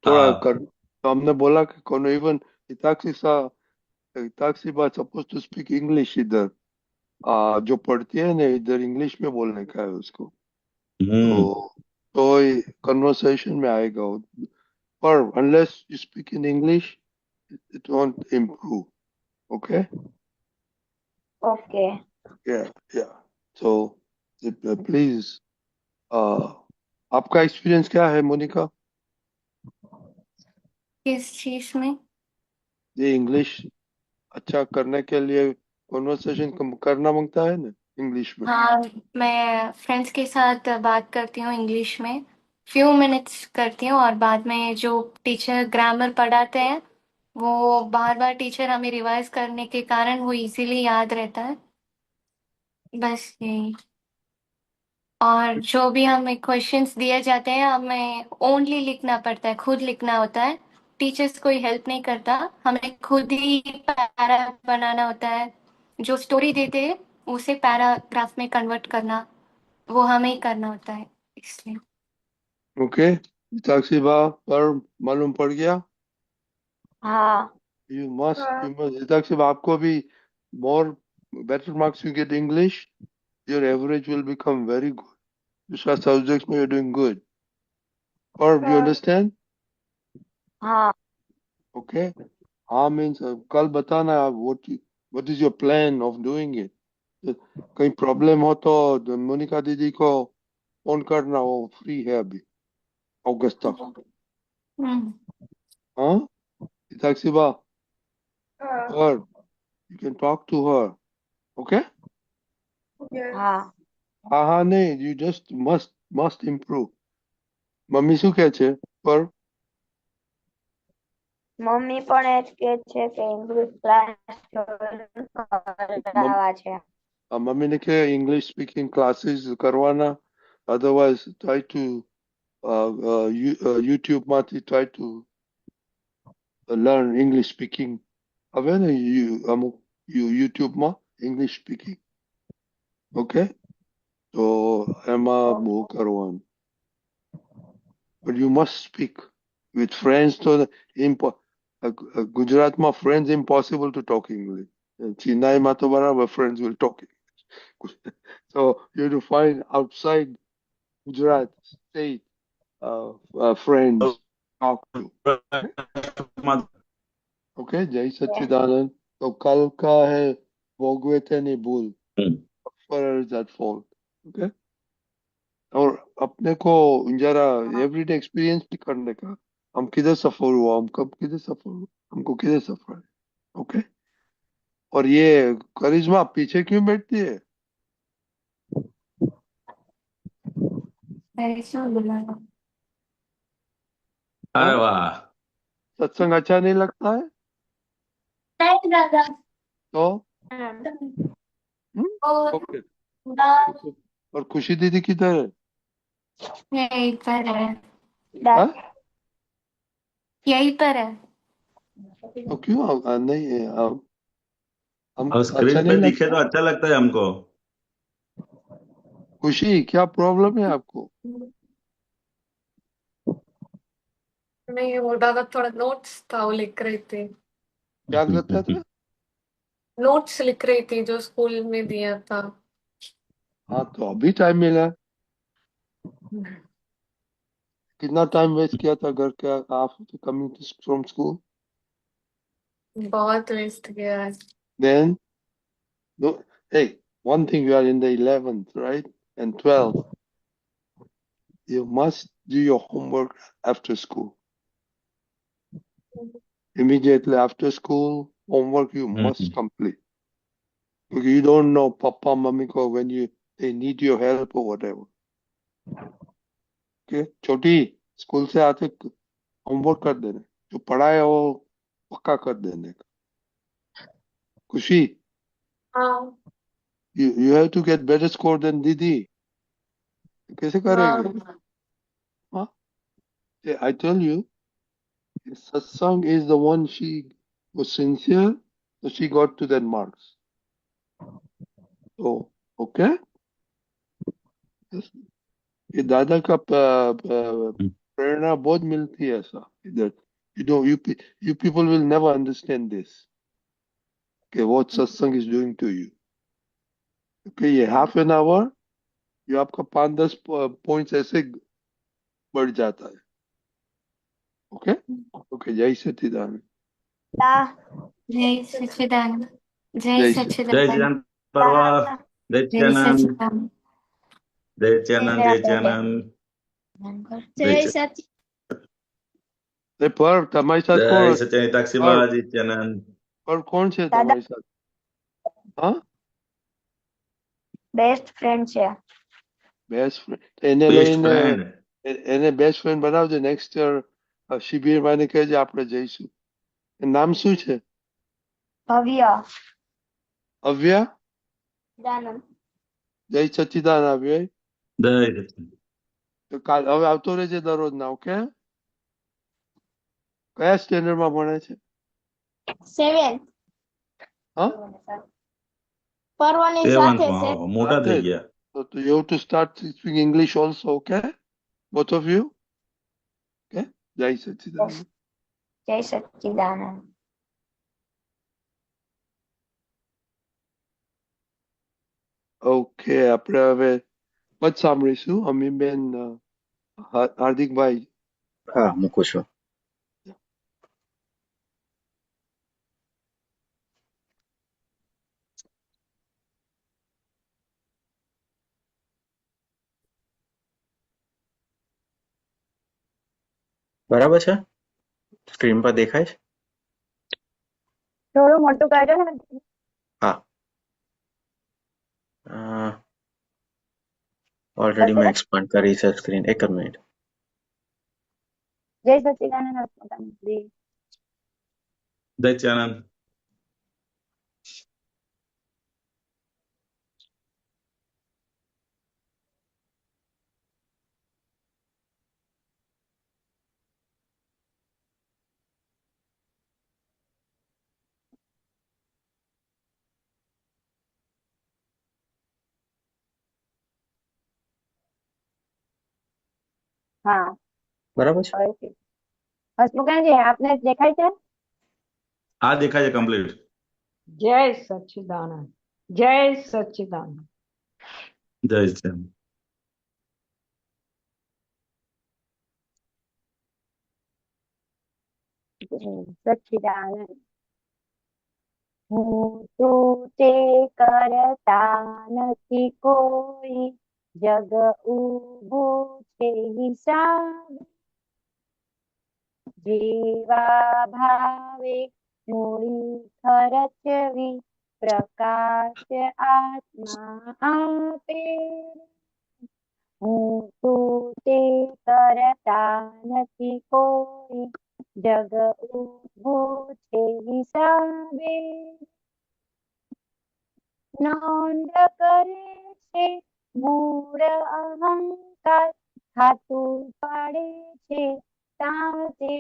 थोड़ा हाँ। कर। तो हमने बोला कि कोनो इवन हिताक्षी बात सपोज टू स्पीक इंग्लिश इधर, जो पढ़ती है ना इधर इंग्लिश में बोलने का है उसको, हम्म। तो कन्वर्सेशन में आएगा वो। पर unless you speak in English it won't improve. Okay? Okay. Yeah, yeah. So, please, आपका एक्सपीरियंस क्या है मोनिका? किस चीज में? ये इंग्लिश अच्छा करने के लिए कॉन्वर्सेशन करना मांगता है ना इंग्लिश में। हाँ, मैं फ्रेंड्स के साथ बात करती हूँ इंग्लिश में, फ्यू मिनट्स करती हूँ, और बाद में जो टीचर ग्रामर पढ़ाते हैं वो बार बार टीचर हमें रिवाइज करने के कारण वो इजीली याद रहता है, बस यही। और जो भी हमें क्वेश्चंस दिए जाते हैं हमें ओनली लिखना पड़ता है, खुद लिखना होता है, टीचर्स कोई हेल्प नहीं करता, हमें खुद ही पैरा बनाना होता है, जो स्टोरी देते हैं उसे पैराग्राफ में कन्वर्ट करना वो हमें ही करना होता है, इसलिए। ओके, हिताक्षी बा पर मालूम पड़ गया। હા. यू मस्ट हिताक्षी बा, आपको भी मोर better marks you get English, your average will become very good. दूसरा subjects में you're doing good. Or you understand? હા. Okay. हाँ means कल बताना what is your plan of doing it. कहीं प्रॉब्लम हो तो मोनिका दीदी को फोन करना, वो फ्री है अभी अगस्त तक। हम्म। हाँ हिताक्षी बा, हाँ, और you can talk to her. Okay? yes. હા. हाँ हाँ नहीं, you just must improve. Mummy શું કહે છે પર? મમ્મી પણ એ જ કે છે કે ઇંગ્લિશ ક્લાસ કરાવવા છે. મમ્મીને કે ઇંગ્લિશ સ્પીકિંગ ક્લાસીસ કરવાના, otherwise try to YouTube માંથી try to learn English speaking. હવે ને અમુક YouTube માં English speaking. Okay? તો એમાં બહુ કરવાનું. But you must speak with friends. So ગુજરાતમાં friends impossible to talk English. ચેન્નાઈમાં તો બરાબર friends will talk English. So you have to find outside Gujarat state friends talk to. Okay, जय सच्चिदानंद। तो कल का है भोगवे थे नहीं भूल, for is at fault. Okay? और अपने को जरा एवरीडे एक्सपीरियंस भी करने का, हम किधर सफर हुआ, हम कब किधर सफर हुआ, हमको किधर सफर है। ओके? और ये करिश्मा पीछे क्यों बैठती है? ऐसा बुलाना। अरे हाँ? वाह। सत्संग अच्छा नहीं लगता है नहीं दादा। तो? और ओके। और खुशी दीदी किधर है? यहीं पर है, हाँ? यहीं पर है। तो क्यों नहीं है हम और अच्छा स्क्रीन पे नहीं दिखे लगता? तो अच्छा लगता है हमको। खुशी क्या प्रॉब्लम है आपको? नहीं, वो दादा थोड़ा नोट्स था वो लिख रही थी। क्या करता था? नोट्स लिख रही थी जो स्कूल में दिया था। हाँ तो अभी टाइम मिला, कितना टाइम वेस्ट किया था घर के आफ्टर कमिंग फ्रॉम स्कूल? बहुत वेस्ट गया है। Then, no, hey, one thing, you are in the 11th, right? And 12th. You must do your homework after school. Immediately after school, homework you must complete. Because you don't know papa, mummy ko when they need your help or whatever. Okay? छोटी स्कूल से आते होमवर्क कर देना, जो पढ़ा है वो पक्का कर देने का। खुशी, हाँ you have to get better score than दीदी। कैसे करेंगे? हाँ हाँ? I tell you, satsang is the one she was sincere, so she got to that marks. So, okay? ये दादा का प्रेरणा बहुत मिलती है ऐसा इधर. You people will never understand this. Okay, what satsang is doing to you. Okay, ये half an hour ये आपका 5-10 पॉइंट्स ऐसे बढ़ जाता है. Okay okay. जय सच्चिदानंद. दा जय सच्चिदानंद। जय जय जय सच्चिदानंद। चिदानंद परवा. दा जय जय चिदानंद. सच्चिदानंद। जय चिदानंद. जय जय चिदानंद. जय सच्चिदानंद. पर તમારી સાथ जय કોણ सच्चिदानंद પર ताक्षीमा. जय चिदानंद. પર કોણ છે દાદા તમારી સાथ? હા, બેસ્ટ ફ્રેન્ડ છે. Best friend. એને बेस्ट લઈને फ्रेंड. એને બેસ્ટ ફ્રેન્ડ બનાવજો. નેક્સ્ટ યર શિબિરમાં એને કહેજે આપણે જઈશું. એનું નામ શું છે? ભવ્ય અવ્યા. દાનંદ. જય સચ્ચિદાનંદ આવ્યો. जय सच्चिदानंद. તો કાલ હવે આવતો રહેજે દરરોજના. ઓકે. કયા સ્ટેન્ડર્ડમાં ભણે છે? 7 હા, પર્વની सेवंथ સાથે में છે. हो मोटा સાથે થઈ જ. ગયા. તો you have to start speaking English also. Okay, both of you. Okay. જય સચ્ચિદાનંદ. જય સચ્ચિદાનંદ. ઓકે, આપણે હવે પદ સાંભળીશું. અમીબેન હાર્દિકભાઈ. હા, મૂકું છું. બરાબર છે? સ્ક્રીન પર દેખાય છે? થોડું મોટું કરજો ને. હા. ઓલરેડી મેં એક્સપાન્ડ કરી છે સ્ક્રીન. એક જ મિનિટ. જય સચ્ચિદાનંદ. પ્રધાનમંત્રી. जय चिदानंद. હા, બરાબર છે? ઓકે. હસમુખાજી આપને દેખાય છે? આ દેખાય છે કમ્પ્લીટ. જય સચ્ચિદાનંદ. જય સચ્ચિદાનંદ. જય સચ્चिदानंद. સચ્ચિદાનંદ. હું તું તે કરતા નથી કોઈ, જગ ઊભું છે હિસાબ. જેવા ભાવે મૂડી ખર્ચવી, પ્રકાશ આત્મા આપે. હું તું તે કરતા નથી કોઈ, જગ ઊભું છે હિસાબે. નોંધ કરે છે મૂળ અહંકાર, ખાતું પાડે છે તાતે.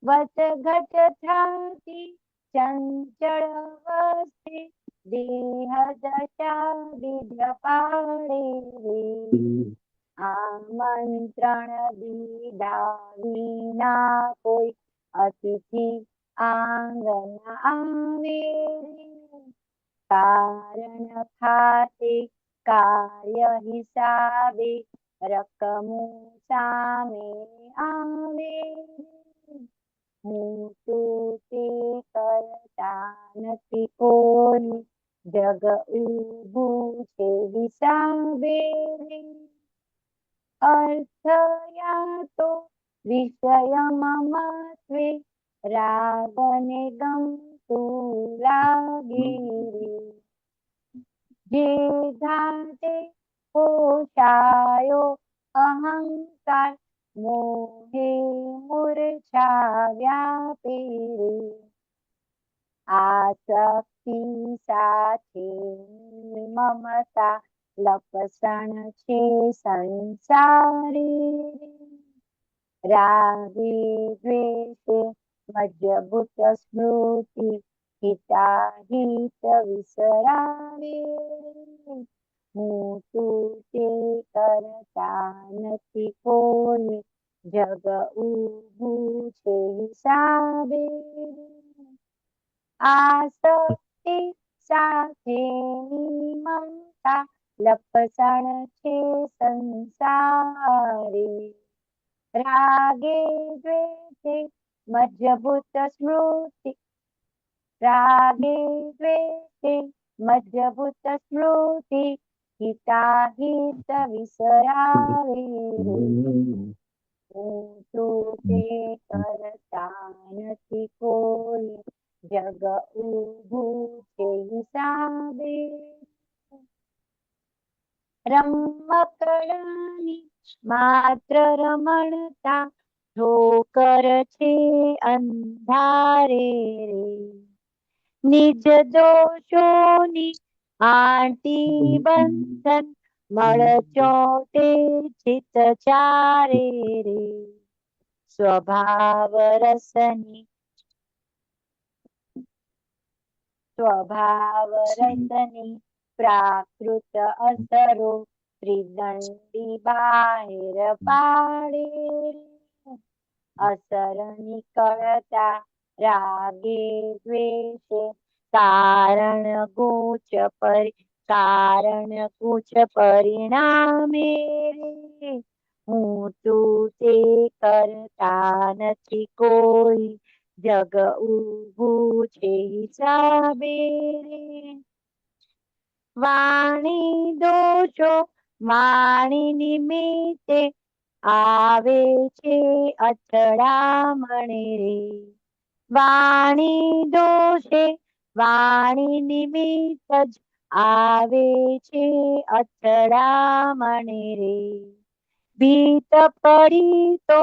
વચઘટ થતી ચંચળ વસ્તી, દેહ દશા વિધ પાડે રે. આમંત્રણ દીધા વિના કોઈ, અતિથિ આંગણ આવે રે. કારણ ખાતે કાર્ય હિસાબે, રકમો સામે આવે. હું તું તે કરતા નથી કોઈ, જગ ઊભું છે હિસાબે. અર્થ યા તો વિષયમાં મત્વે, રાગને ગમતું લાગે રે. જે ઘાતે પોષાયો અહંકાર, મોહે મૂર્છા વ્યાપે રે. આસક્તિ સાથે મમતા, લપસણ છે સંસારી રે. રાગે દ્વેષે મજબૂત સ્મૃતિ, હિતાહિત વિસરાવે. હું તું તે કરતા નથી કોઈ, જગ ઊભું છે હિસાબે. આસક્તિ સાથેની મમતા લપસણ છે સંસારે. રાગે દ્વેષે મજબૂત સ્મૃતિ, રાગે દ્વેષે મજબૂત સ્મૃતિ, હિતાહિત વિસરાવે રે. હું તું તે કરતા નથી કોઈ, જગ ઊભું છે હિસાબે. રમકડાની માત્ર રમણતા ઠોકર છે અંધારે રે. નિજ દોષોની આંટી બંધન, મળચોટે ચિત ચારે રે. સ્વભાવ રસની પ્રાકૃત અસરો ત્રિદંડી બાહેર પાડે રે. અસર નીકળતા રાગે દ્વેષે કારણ કૂચ પરિણામે રે. હું તું તે કરતા નથી કોઈ, જગ ઊભું છે હિસાબે રે. વાણી દોષો વાણી નિમિત્તે આવે છે અથડામણે રે. વાણી દોષે વાણી નિમિત્ત જ આવે છે અથડામણે રે. ભીત પડી તો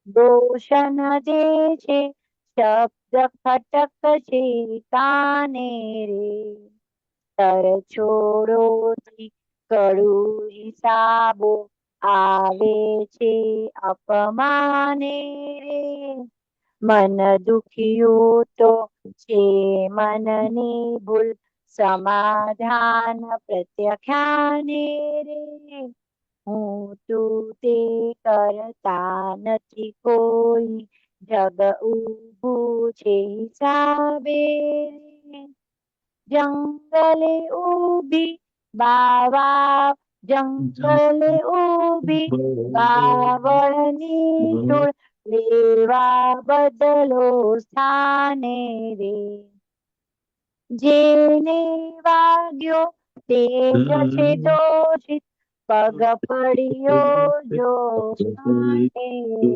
દોષન જે છે, શબ્દ ખટક છે કાને રે. તર છોડોથી કડું હિસાબો આવે છે અપમાને રે. મન દુખ્યું તો છે મનની ભૂલ, સમાધાન પ્રત્યાખ્યાને રે. હું તું તે કરતા નથી કોઈ, જગ ઊભું છે હિસાબે રે. જંગલે ઊભી બાવળની ધૂળ, લેવા બદલો સ્થાને રે. જેને વાગ્યો તે જ છે દોષિત, પગ પડ્યો જો માટે રે.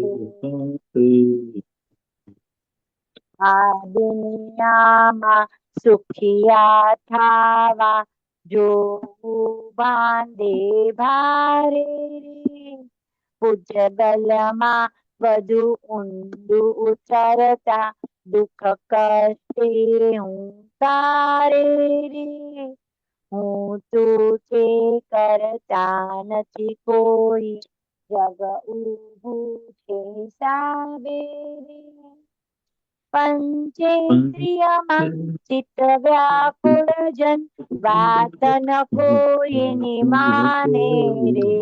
આ દુનિયામાં સુખિયા થાવા, જોવું બાંધે ભારે રે. પૂજબલમાં વધુ ઊંડું ઉતરતા દુઃખ કષ્ટે હું તારે રે. હું તું તે કરતા નથી કોઈ, જગ ઊભું છે હિસાબે રે. પંચેન્દ્રિયમાં ચિત્ત વ્યાકુળ જન, વાત ન કોઈની માને રે.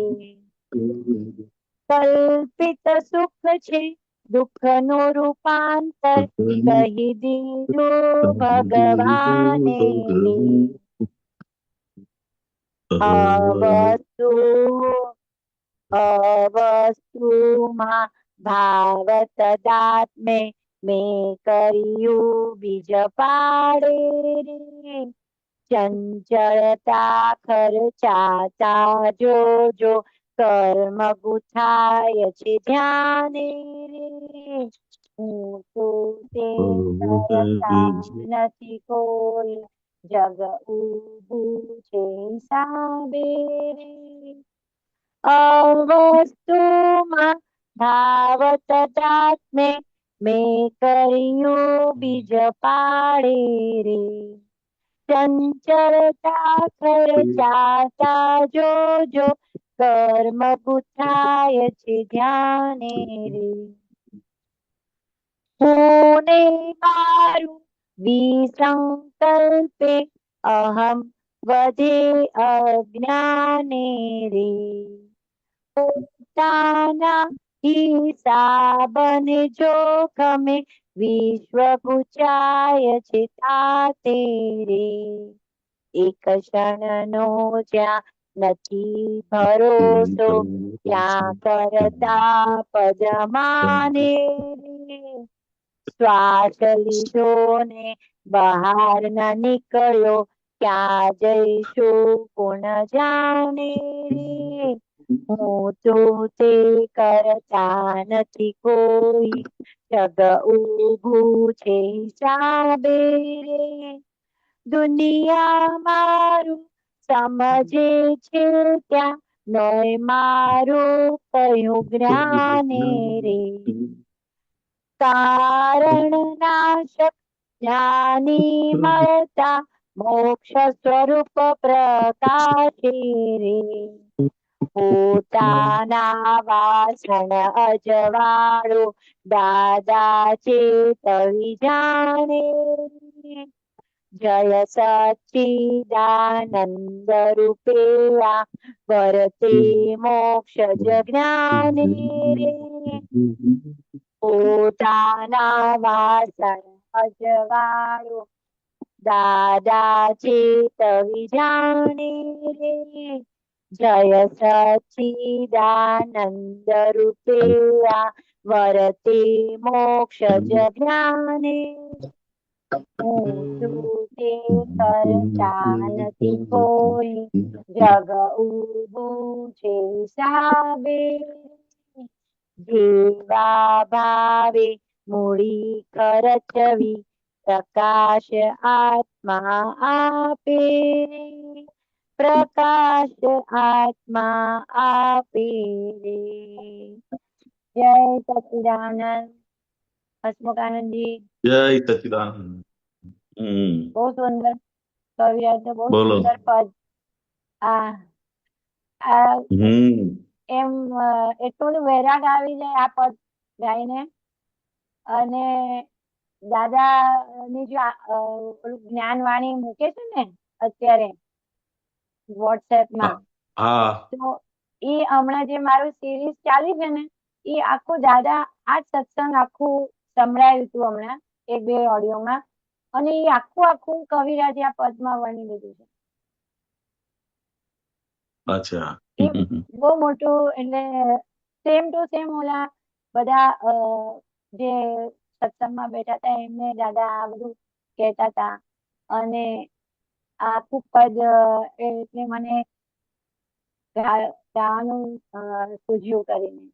કલ્પિત સુખ છે દુઃખનું રૂપાંતર, કહી દીધું ભગવાને રે. અવસ્તુમાં ભાવ તદાત્મે, મેં કર્યું બીજ પાડે રે. ચંચળતા ખર્ચાતા જોજો, કર્મ ગુથાય છે ધ્યાને રે. હું તું તે કરતા નથી કોઈ, જગ ઊભું છે હિસાબે રે. અવસ્તુમાં ભાવ તદાત્મે, મેં કર્યું બીજ પાડે રે. ચંચળતા ખર્ચાતા જોજો, કર્મ ગુથાય છે ધ્યાને રે. હું ને મારું વિસંકલ્પે, અહમ વધે અજ્ઞાને રે પોતાના હિસાબને જોખમે વિશ્વ પૂજાય છે તાતે રે એક ક્ષણનો જ્યાં નથી ભરોસો ત્યાં કરતા પદમાને રે શ્વાસ લીધો ને બહાર ન નીકળ્યો ક્યાં જઈશું કોણ જાણે રે હું તો તે કરતા નથી કોઈ જગ ઊભું છે હિસાબે રે દુનિયા મારું સમજે છે ત્યાં નય મારું કયું જ્ઞાને રે કારણ નાશક જ્ઞાની મળતા મોક્ષ સ્વરૂપ પ્રકાશે રે પોતાના વાસણ અજવાળો દાદા ચેતવી જાણે જય સચ્ચિદાનંદ રૂપે આ વરતે મોક્ષ જ્ઞાને રે પોતાના વાસણ અજવાળો દાદા ચેતવી જાણે રે જય સચ્ચિદાનંદ રૂપે આ વરતે મોક્ષ જ્ઞાને હું તે કરતા નથી કોઈ જગ ઊભું છે સાબે જેવા ભાવે મૂડી ખર્ચવી પ્રકાશ આત્મા આપે પ્રકાશ આત્મા આપે રે જય સચ્ચિદાનંદ હસમુખાનંદજી જય સચિદાનંદ. બહુ સુંદર કવિરાજ તો બહુ બોલો. સુંદર પદ આ આ એમ એટલું બધું વૈરાગ આવી જાય આ પદ ગાઈને અને દાદા ની જો પેલું જ્ઞાનવાણી મૂકે છે ને અત્યારે વોટ્સએપમાં હા તો એ હમણાં જે મારું સિરીઝ ચાલી છે ને એ આખું દાદા આ જ સત્સંગ આખું સંભળાયું હતું હમણાં 1-2 ઓડિયોમાં અને એ આખું કવિરાજે આ પદમાં વર્ણી લીધું છે. અચ્છા એ બહુ મોટું એટલે સેમ ટુ સેમ ઓલા બધા જે સત્સંગમાં બેઠા હતા એમને દાદા આ બધું કહેતા હતા અને આખું પદ એટલે મને ગાવાનું સૂઝ્યું કરીને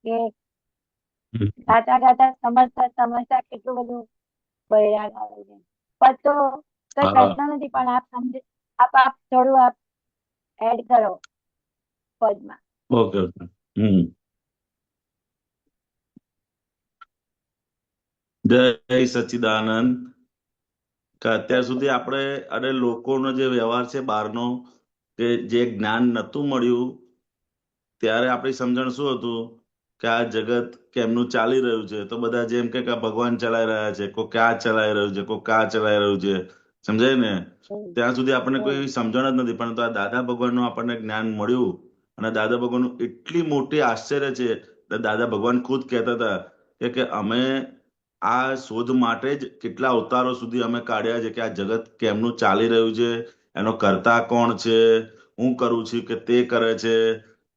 કે ગાતા ગાતા સમજતા કેટલું બધું વૈરાગ આવે છે. પદ તો કઈ પ્રશ્ન નથી પણ આપ સમજે આપ થોડું આપ એડ કરો પદમાં. Okay okay. જય સચ્ચિદાનંદ. કે અત્યાર સુધી આપણે અને લોકોનો જે વ્યવહાર છે બહારનો કે જે જ્ઞાન નતું મળ્યું ત્યારે આપણી સમજણ શું હતું કે આ જગત કેમનું ચાલી રહ્યું છે તો બધા જેમ કે ભગવાન ચલાવી રહ્યા છે કોઈ ક્યાં ચલાવી રહ્યું છે કોઈ ક્યાં ચલાવી રહ્યું છે સમજાય ને ત્યાં સુધી આપણને કોઈ એવી સમજણ જ નથી પરંતુ આ દાદા ભગવાનનું આપણને જ્ઞાન મળ્યું અને દાદા ભગવાનનું એટલી મોટી આશ્ચર્ય છે દાદા ભગવાન ખુદ કહેતા હતા કે અમે આ શોધ માટે જ કેટલા અવતારો સુધી અમે કાઢ્યા છે કે આ જગત કેમનું ચાલી રહ્યું છે એનો કરતા કોણ છે હું કરું છું કે તે કરે છે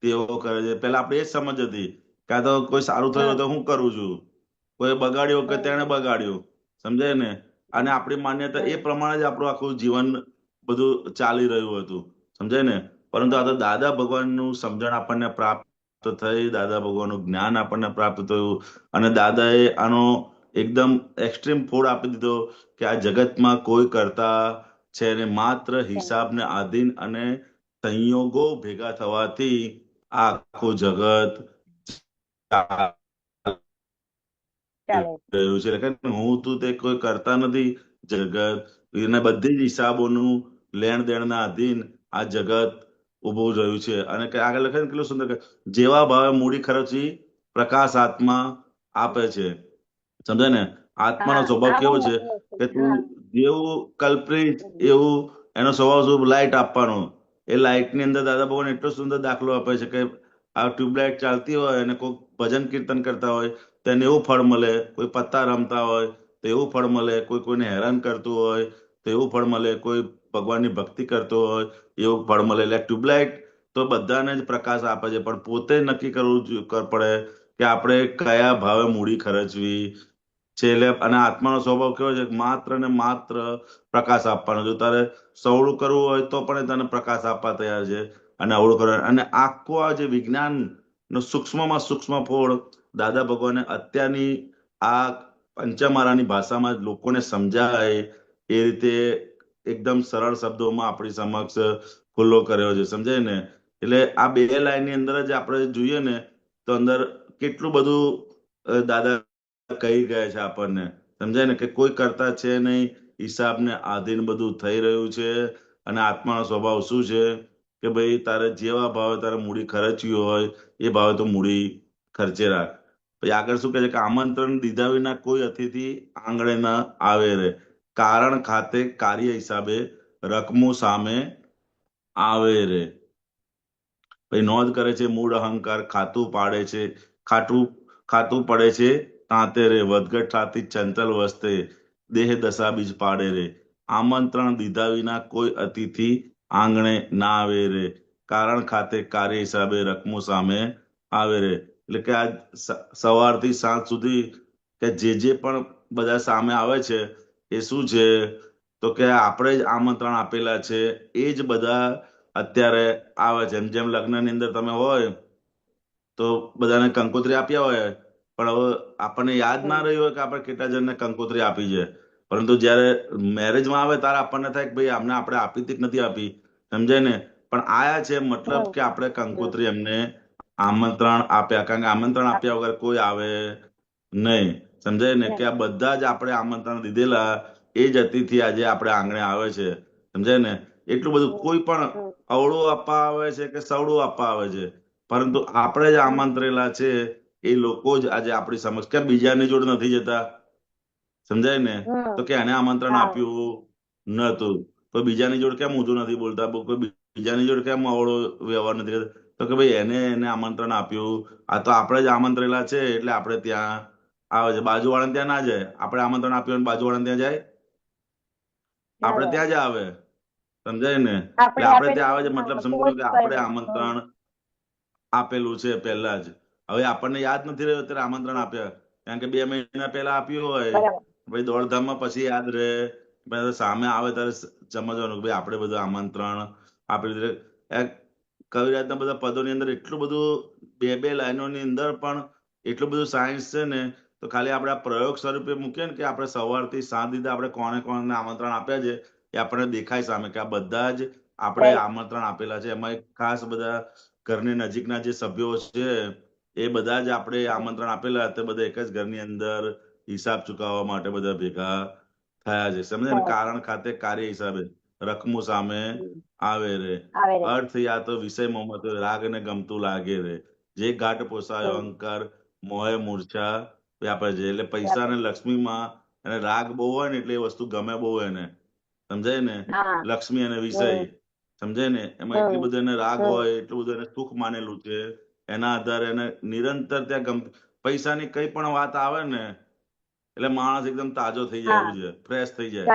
તેઓ કરે છે પેલા આપણે એ સમજ હતી કે આ તો કોઈ સારું થયું તો હું કરું છું કોઈ બગાડ્યો કે તેને બગાડ્યું સમજાય ને અને આપણી માન્યતા એ પ્રમાણે જ આપણું આખું જીવન બધું ચાલી રહ્યું હતું સમજાય ને પરંતુ આ તો દાદા ભગવાનનું સમજણ આપણને પ્રાપ્ત થઈ દાદા ભગવાનનું જ્ઞાન આપણને પ્રાપ્ત થયું અને દાદાએ આનો એકદમ એક્સ્ટ્રીમ ફોડ આપી દીધો કે આ જગતમાં કોઈ કરતા છે ને માત્ર હિસાબને આધીન અને સંયોગો ભેગા થવાથી આ આખું જગત રહ્યું છે એટલે હું તું તે કોઈ કરતા નથી જગત એને બધી જ હિસાબોનું લેણ દેણના આધીન આ જગત ઉભું રહ્યું છે અને આગળ લખે કેટલું સુંદર જેવા ભાવે મૂડી ખર્ચી પ્રકાશ આત્મા આપે છે સમજાય ને આત્માનો સ્વભાવ કેવો છે કે તું જેવું કલ્પિત એવું એનો સ્વભાવ શું? લાઇટ આપવાનો. એ લાઇટની અંદર દાદા ભગવાન એટલો સુંદર દાખલો આપે છે કે આ ટ્યુબલાઇટ ચાલતી હોય અને કોઈ ભજન કીર્તન કરતા હોય તો એને એવું ફળ મળે, કોઈ પત્તા રમતા હોય તો એવું ફળ મળે, કોઈ કોઈને હેરાન કરતું હોય તો એવું ફળ મળે, કોઈ ભગવાનની ભક્તિ કરતો હોય એવું ફળ મળે. એટલે ટ્યુબલાઇટ તો બધાને જ પ્રકાશ આપે છે, પણ પોતે નક્કી કરવું પડે કે આપણે કયા ભાવે મૂડી ખર્ચવી છે. એટલે અને આત્માનો સ્વભાવ કેવો છે? માત્ર ને માત્ર પ્રકાશ આપવાનો. જો તારે સવળું કરવું હોય તો પણ એ તને પ્રકાશ આપવા તૈયાર છે, અને અવળું કરવું. અને આખું આ જે વિજ્ઞાન નો સૂક્ષ્મમાં સૂક્ષ્મ ફોડ દાદા ભગવાને અત્યારની આ પંચમારાની ભાષામાં લોકોને સમજાય એ રીતે એકદમ સરળ શબ્દોમાં આપણી સમક્ષ ખુલ્લો કર્યો છે, સમજાય ને? એટલે આ બે લાઈનની અંદર જ આપણે જોઈએ ને તો અંદર કેટલું બધું દાદા કહી ગયા છે આપણને, સમજાય ને? કે કોઈ કરતા છે નહીં, હિસાબને આધીન બધું થઈ રહ્યું છે. અને આત્માનો સ્વભાવ શું છે કે ભાઈ તારે જેવા ભાવે તારે મૂડી ખર્ચવી હોય એ ભાવે તો મૂડી ખર્ચે રાખ. પછી આગળ શું કહે છે કે આમંત્રણ દીધા વિના કોઈ અતિથિ આંગણે ન આવે રે, કારણ ખાતે કાર્ય હિસાબે રકમો સામે આવે રે. પછી નોંધ કરે છે મૂળ અહંકાર ખાતું પાડે છે, ખાતું પડે છે તાંતે રે, વધઘટ થતી ચંચલ વસ્તે દેહ દશા બીજ પાડે રે. આમંત્રણ દીધા વિના કોઈ અતિથિ આંગણે ના આવે રે, કારણ ખાતે કાર્ય હિસાબે રકમો સામે આવે રે. એટલે કે આ સવારથી સાંજ સુધી કે જે પણ બધા સામે આવે છે એ શું છે તો કે આપણે જ આમંત્રણ આપેલા છે, એ જ બધા અત્યારે આવે છે. જેમ લગ્નની અંદર તમે હોય તો બધાને કંકોત્રી આપ્યા હોય, પણ હવે આપણને યાદ ના રહ્યું હોય કે આપણે કેટલા જણને કંકોત્રી આપી છે. પરંતુ જયારે મેરેજમાં આવે ત્યારે આપણને થાય કે ભાઈ આમને આપણે આપી હતી કે નથી આપી, સમજાય ને? પણ આયા છે મતલબ કે આપણે કંકોત્રી એમને આમંત્રણ આપ્યા, કારણ કે આમંત્રણ આપ્યા વગર કોઈ આવે નહીં, સમજાય ને? કે આ બધા જ આપણે આમંત્રણ દીધેલા એ જ અતિથિ આજે આપણે આંગણે આવે છે, સમજાય ને? એટલું બધું કોઈ પણ અવળું આપવા આવે છે કે સવળું આપવા આવે છે, પરંતુ આપણે જ આમંત્રેલા છે એ લોકો જ આજે આપણી સમક્ષ. કે બીજાની જોડે નથી જતા, સમજાય ને? તો કે એને આમંત્રણ આપ્યું નતું તો બીજાની જોડે કેમ ઊંધું નથી બોલતા, કોઈ બીજાની જોડે કેમ અવળો વ્યવહાર નથી કરતા? તો કે ભાઈ એને આમંત્રણ આપ્યું, આ તો આપણે જ આમંત્રેલા છે એટલે આપણે ત્યાં આવે છે. બાજુવાળાને ત્યાં ના જાય. આપણે આમંત્રણ આપ્યું બાજુવાળાને ત્યાં જાય? આપણે ત્યાં જ આવે, સમજાય ને? એટલે આપણે ત્યાં આવે છે મતલબ સમજો કે આપણે આમંત્રણ આપેલું છે પહેલા જ. હવે આપણને યાદ નથી રહ્યું અત્યારે આમંત્રણ આપ્યા, કારણ કે 2 મહિના પહેલા આપ્યું હોય, ભાઈ દોડધામમાં પછી યાદ રહે. સામે આવે ત્યારે સમજવાનું કે ભાઈ આપણે બધું આમંત્રણ આપી દીધું. કવિરાજના બધા પદોની અંદર એટલું બધું 2 લાઈનોની અંદર પણ એટલું બધું સાયન્સ છે ને. તો ખાલી આપણે આ પ્રયોગ સ્વરૂપે મૂકીએ ને કે આપણે સવારથી સાંજ સુધી આપણે કોને આમંત્રણ આપ્યા છે એ આપણને દેખાય સામે કે આ બધા જ આપણે આમંત્રણ આપેલા છે. એમાં ખાસ બધા ઘરની નજીકના જે સભ્યો છે એ બધા જ આપણે આમંત્રણ આપેલા હતા. બધા એક જ ઘરની અંદર હિસાબ ચૂકવવા માટે બધા ભેગા થયા છે, સમજે ને? કારણ ખાતે કાર્ય હિસાબે રકમો સામે આવે રે, અર્થ યા તો વિષય મોહમ્મદ રાગ ને ગમતું લાગે રે, જે ઘાટ પોસાયો અહંકાર મોહે મૂર્છા વ્યાપે છે. એટલે પૈસા અને લક્ષ્મીમાં અને રાગ બહુ હોય ને એટલે એ વસ્તુ ગમે બહુ એને, સમજાય ને? લક્ષ્મી અને વિષય, સમજાય ને? એમાં એટલી બધું એને રાગ હોય, એટલું બધું એને સુખ માનેલું છે. એના આધારે એને નિરંતર ત્યાં પૈસાની કઈ પણ વાત આવે ને એટલે માણસ એકદમ તાજો થઈ જાય, એવું છે, ફ્રેશ થઈ જાય.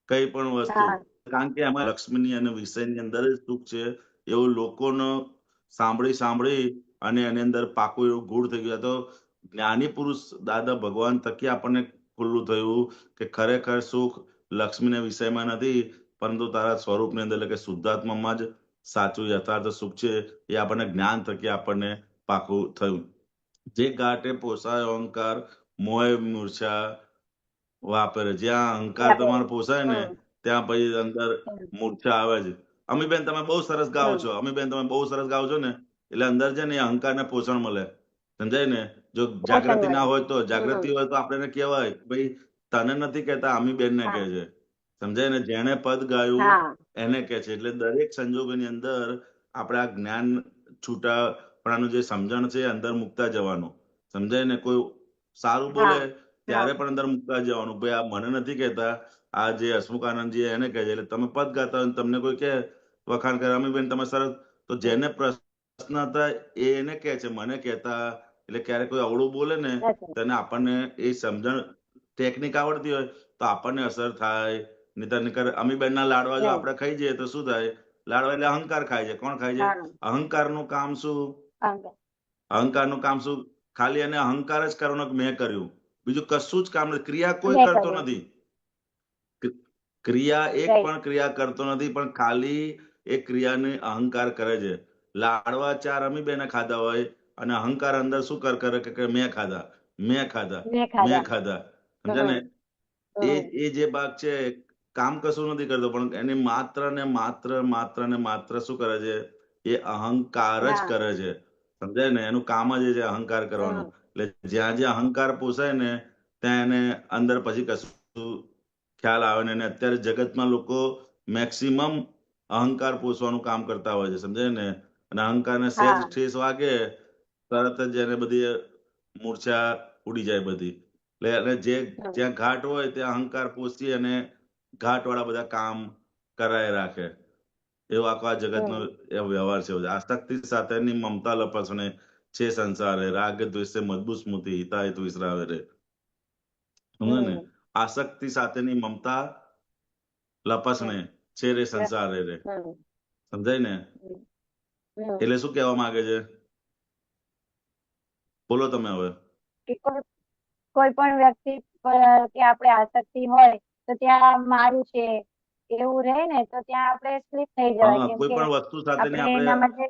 કઈ પણ વસ્તુ, કારણ કે એમાં લક્ષ્મીની અને વિષયની અંદર જ સુખ છે. એવું લોકોનો સાંભળી અને એની અંદર પાકું એવું ગૂઢ થઈ ગયું. તો જ્ઞાની પુરુષ દાદા ભગવાન થકી આપણને ખુલ્લું થયું કે ખરેખર સુખ લક્ષ્મીના વિષયમાં નથી, પરંતુ તારા સ્વરૂપની અંદર એટલે કે શુદ્ધાત્મામાં જ સાચું યથાર્થ સુખ છે. એ આપણને જ્ઞાન થકી આપણને પાકું થયું. જે ઘાટે પોસાય અહંકાર મોહે મૂર્છા વાપરે. જ્યાં અહંકાર તમારે પોસાય ને ત્યાં પછી અંદર મૂર્છા આવે છે. અમીબેન તમે બહુ સરસ ગાઓ છો. અમીબેન તમે બહુ સરસ ગાઓ છો ને એટલે અંદર છે ને અહંકારને પોષણ મળે, સમજાય ને? જો જાગૃતિ ના હોય તો, જાગૃતિ હોય તો આપણે કહેવાય ભાઈ તને નથી કહેતા અમીબેન ને કહે છે, સમજાય ને? જેને પદ ગાયું એને કહે છે. એટલે દરેક સંજોગોની અંદર આપણે આ જ્ઞાન છૂટાપણાનું જે સમજણ છે અંદર મુકતા જવાનું, સમજાય ને? કોઈ સારું બોલે ત્યારે પણ અંદર મૂકતા જવાનું. ભાઈ આ મને નથી કહેતા, આ જે હસમુખ આનંદજી એને કહે છે. એટલે તમે પદ ગાતા હોય તમને કોઈ કહે વખાણ કરે, અમીબેન તમે સરસ, તો જેને પ્રશ્ન હતા એ એને કહે છે, મને કહેતા. એટલે ક્યારેક કોઈ અવળું બોલે ને તેને આપણને એ સમજણ ટેકનિક આવડતી હોય તો આપણને અસર થાય. નહીતર અમીબેનના લાડવા જો આપણે ખાઈ જઈએ તો શું થાય? લાડવા એટલે અહંકાર ખાય છે. કોણ ખાય છે? અહંકારનું કામ શું? અહંકારનું કામ શું? ખાલી એને અહંકાર જ કરવાનો કે મેં કર્યું, બીજું કશું જ કામ નથી. ક્રિયા કોઈ કરતો નથી. ક્રિયા એક પણ ક્રિયા કરતો નથી, પણ ખાલી એ ક્રિયાને અહંકાર કરે છે. લાડવા 4 અમીબેને ખાધા હોય અને અહંકાર અંદર શું કરે કે મેં ખાધા, મેં ખાધા, મેં ખાધા. સમજ્યા ને? એ જે ભાગ છે કામ કશું નથી કરતો, પણ એની માત્ર ને માત્ર શું કરે છે? એ અહંકાર જ કરે છે. સમજાય ને? એનું કામ જ છે અહંકાર કરવાનું. એટલે જ્યાં જ્યાં અહંકાર પોસાય ને ત્યાં એને અંદર પછી કશું ખ્યાલ આવે ને. અત્યારે જગતમાં લોકો મેક્સિમમ અહંકાર પોસવાનું કામ કરતા હોય છે. સમજાય ને? અને અહંકારને સહેજ ઠેસ વાગે તરત જ એને બધી મૂર્છા ઉડી જાય બધી. એટલે જે જ્યાં ઘાટ હોય ત્યાં અહંકાર પોસી અને ઘાટ વાળા બધા કામ કરાય રાખે. એવો આખો આ જગતનો એવો વ્યવહાર છે. આસક્તિ સાથેની મમતા લપસણે છે સંસારે, રાગ દ્વેષે મજબૂત સ્મૃતિ હિતાય તું વિસરાવે રે. સમજો ને? આસક્તિ સાથેની મમતા લપસણે છે રે સંસારે રે. સમજાય ને? એટલે શું કહેવા માંગે છે? બોલો તમે હવે. કોઈ પણ વ્યક્તિ પર કે આપણે આસક્તિ હોય તો ત્યાં મારું છે એવું રહે ને તો ત્યાં આપણે સ્લીપ થઈ જવાય. કેમ કોઈ કે પણ વસ્તુ સાથે આપણે એના માટે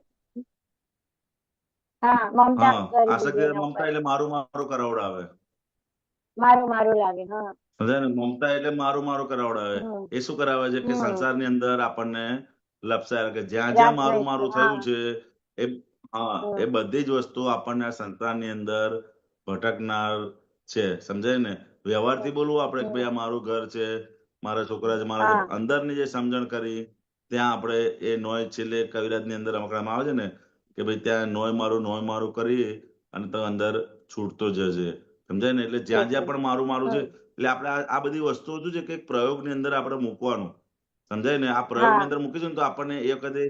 મમતા કરી આસક્તિ દીધી. મમતા એટલે મારું કરાવડાવે. મારું લાગે. સમજાય ને? મમતા એટલે મારું કરાવડાવે. એ શું કરાવે છે કે સંસારની અંદર આપણને લપસાય કે જ્યાં જ્યાં મારું થયું છે એ બધી જ વસ્તુ આપણને આ સંસારની અંદર ભટકનાર છે. સમજાય ને? વ્યવહારથી બોલવું આપણે કે ભાઈ આ મારું ઘર છે, મારા છોકરા છે, મારા અંદરની જે સમજણ કરી ત્યાં આપણે એ નોય છેલ્લે કવિરાજની અંદર રમકડામાં આવે છે ને કે ભાઈ ત્યાં નોય મારું કરી અને તો અંદર છૂટતો જશે. સમજાય ને? એટલે જ્યાં જ્યાં પણ મારું છે એટલે આપણે આ બધી વસ્તુઓ શું છે કે પ્રયોગની અંદર આપણે મૂકવાનું. સમજાય ને? આ પ્રયોગની અંદર મૂકીશું ને તો આપણને એ વખતે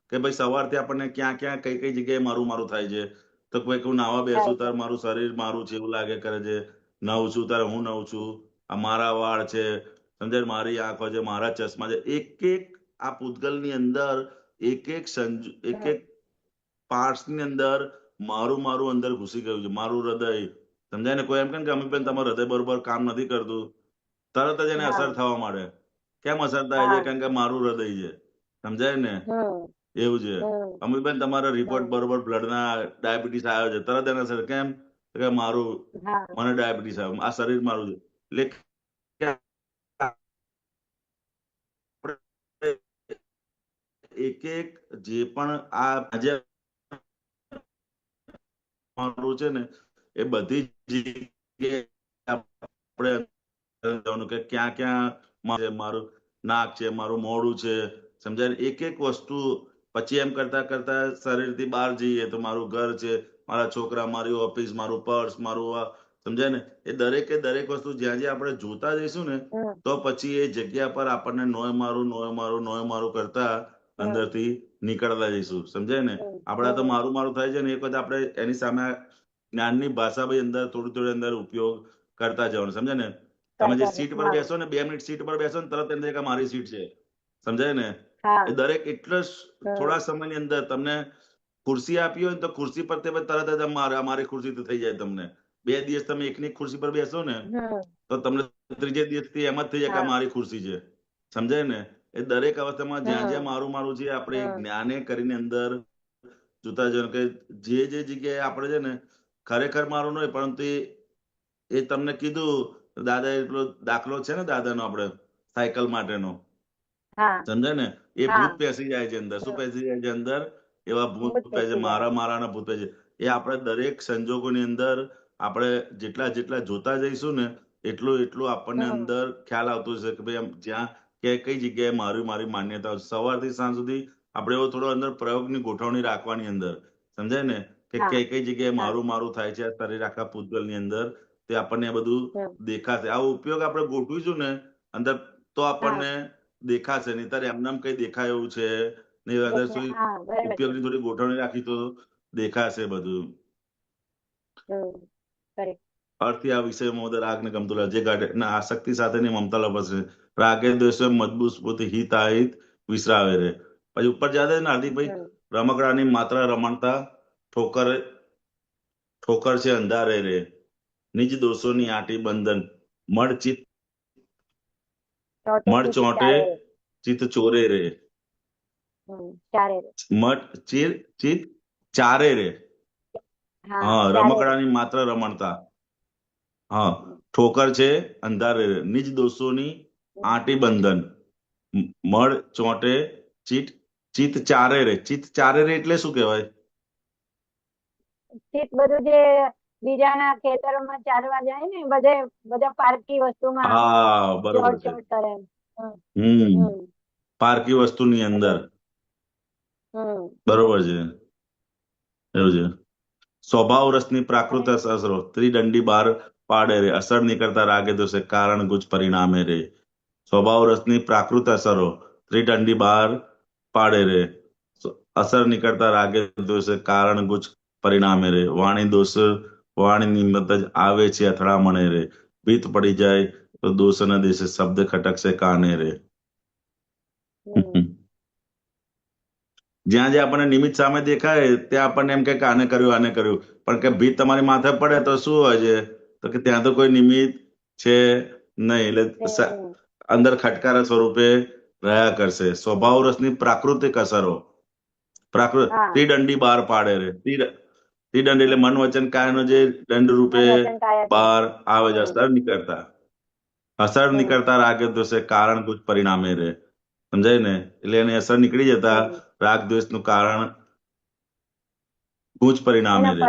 કે ભાઈ સવારથી આપણને ક્યાં ક્યાં કઈ કઈ જગ્યાએ મારું થાય છે. તો કોઈ હું નાવા બેસું ત્યારે મારું શરીર મારું છે એવું લાગે કરે છે. નવ છું ત્યારે હું નવ છું. આ મારા વાળ છે, સમજાય? મારી આંખો છે, મારા ચશ્મા છે. એક એક આ પૂતગલની અંદર એક એક પાર્ટ્સ ની અંદર મારું અંદર ઘૂસી ગયું છે. મારું હૃદય. સમજાય ને? કોઈ એમ કે અમીબેન તમારું હૃદય બરોબર કામ નથી કરતું, તરત જ એને અસર થવા માંડે. કેમ અસર થાય છે? કારણ કે મારું હૃદય છે. સમજાય ને? એવું છે. અમીબેન તમારા રિપોર્ટ બરોબર બ્લડના ડાયાબિટીસ આવ્યો છે, તરત એને અસર. કેમ? કે મને ડાયાબિટીસ આવ્યો, આ શરીર મારું છે. એટલે એક જે પણ આ આજે મારું છે ને એ બધી જગ્યાએ આપણે કે ક્યાં ક્યાં મારું નાક છે, મારું મોઢું છે. સમજાય? એક એક વસ્તુ પછી એમ કરતા કરતા શરીરથી બહાર જઈએ તો મારું ઘર છે, મારા છોકરા, મારી ઓફિસ, મારું પર્સ, મારું સમજાય ને? એ દરેકે દરેક વસ્તુ જ્યાં જ્યાં આપણે જોતા જઈશું ને તો પછી એ જગ્યા પર આપણને નોય મારું કરતા અંદરથી નીકળતા જઈશું. સમજાય ને? આપડા તો મારું થાય છે ને એક વખત આપણે એની સામે જ્ઞાનની ભાષા ભાઈ અંદર થોડી અંદર ઉપયોગ કરતા જવાનું. સમજાય ને? તમે જે સીટ પર બેસો ને 2 મિનિટ સીટ પર બેસો ને તરત એમ થાય કે મારી સીટ છે. સમજાય ને? એ દરેક એટલો થોડા સમયની અંદર તમને ખુરશી આપી હોય ને તો ખુરશી પર તરત જ મારી ખુરશી તો થઈ જાય. તમને 2 દિવસ તમે એકની ખુરશી પર બેસો ને તો તમને ત્રીજે દિવસથી એમ જ થઈ જાય કે મારી ખુરશી છે. સમજાય ને? એ દરેક અવસ્થામાં જ્યાં જ્યાં મારું છે આપણે જ્ઞાને કરીને અંદર જોતા જવાનું કે જે જગ્યાએ આપણે છે ને ખરેખર મારું નહીં, પરંતુ એ તમને કીધું દાદા એટલો દાખલો છે ને દાદાનો આપણે સાયકલ માટેનો. સમજાય ને? એ ભૂત પેસી જાય છે અંદર. શું પેસી જાય છે અંદર? એવા ભૂત પેસે મારાના ભૂત પેસે. એ આપણે દરેક સંજોગોની અંદર આપણે જેટલા જોતા જઈશું ને એટલું આપણને અંદર ખ્યાલ આવતો હશે કે ભાઈ જ્યાં કઈ જગ્યાએ મારી માન્યતા. સવારથી સાંજ સુધી આપણે એવો થોડો અંદર પ્રયોગની ગોઠવણી રાખવાની અંદર. સમજાય ને? કે કઈ જગ્યાએ મારું થાય છે આ શરીર આખા પૂતગલની અંદર તે આપણને એ બધું દેખાશે. આવો ઉપયોગ આપણે ગોઠવીશું ને અંદર તો આપણને દેખાશે. નહીંતર એમનામ કઈ દેખાય એવું છે નહીં. અંદર શું ઉપયોગની થોડી ગોઠવણી રાખી તો દેખાશે બધું. અર્થથી આ વિષયમાં રાગ ને ગમતું લાગે જે ગાઢ ના આસક્તિ સાથેની મમતા લપસે રાગે દ્વેષે મજબૂત સ્ફૂર્તિ હિત આહિત વિસરાવે રે. પછી ઉપર જાતે ને હાર્દિકભાઈ રમકડાની માત્ર રમણતા ઠોકર છે અંધારે રે નિજ દોષોની આટી બંધન મળ ચોંટે ચિત ચોરે રે ચિત ચારે રે. હા, રમકડાની માત્ર રમણતા. હા, ઠોકર છે અંધારે રે નિજ દોષોની આટી બંધન મળ ચોંટે ચિત ચારે રે. ચિત ચારે રે એટલે શું કહેવાય? ચિત બધું જે બીજાના ખેતરોમાં ચારવા જાય ને બધા પારકી વસ્તુમાં હા, બરોબર છે. કરે. પારકી વસ્તુની અંદર. બરોબર છે, એવું છે. સ્વભાવ રસની પ્રાકૃત અસરો ત્રિદંડી બાર પાડે રે અસર નીકળતા રાગે દોષે કારણ ગુજ પરિણામે રે. સ્વભાવ રસની પ્રાકૃત અસરો ત્રિદંડી બાર પાડે રે અસર નીકળતા રાગે દોષે કારણ ગુજ પરિણામે રે. વાણી દોષ વાણી નિમિત્ત જ આવે છે અથડામણે રે. ભીત પડી જાય તો દોષ ન દેશે શબ્દ ખટકશે કાને રે. જ્યાં જ્યાં આપણને નિમિત્ત સામે દેખાય ત્યાં આપણને એમ કે આને કર્યું પણ કે ભીત તમારી માથે પડે તો શું હોય છે તો કે ત્યાં તો કોઈ નિમિત્ત છે નહીં, એટલે અંદર ખટકારા સ્વરૂપે રહ્યા કરશે. સ્વભાવ રસની પ્રાકૃતિક અસરો ત્રિદંડી બહાર પાડે રે. ત્રિદંડ એટલે મન વચન કાયનો જે દંડ રૂપે બહાર આવે છે. અસર નીકળતા રાગે દ્વેષે કારણ કુછ પરિણામે રે. સમજાય ને? એટલે એની અસર નીકળી જતા રાગ દ્વેષ નું કારણ કુછ પરિણામે રે.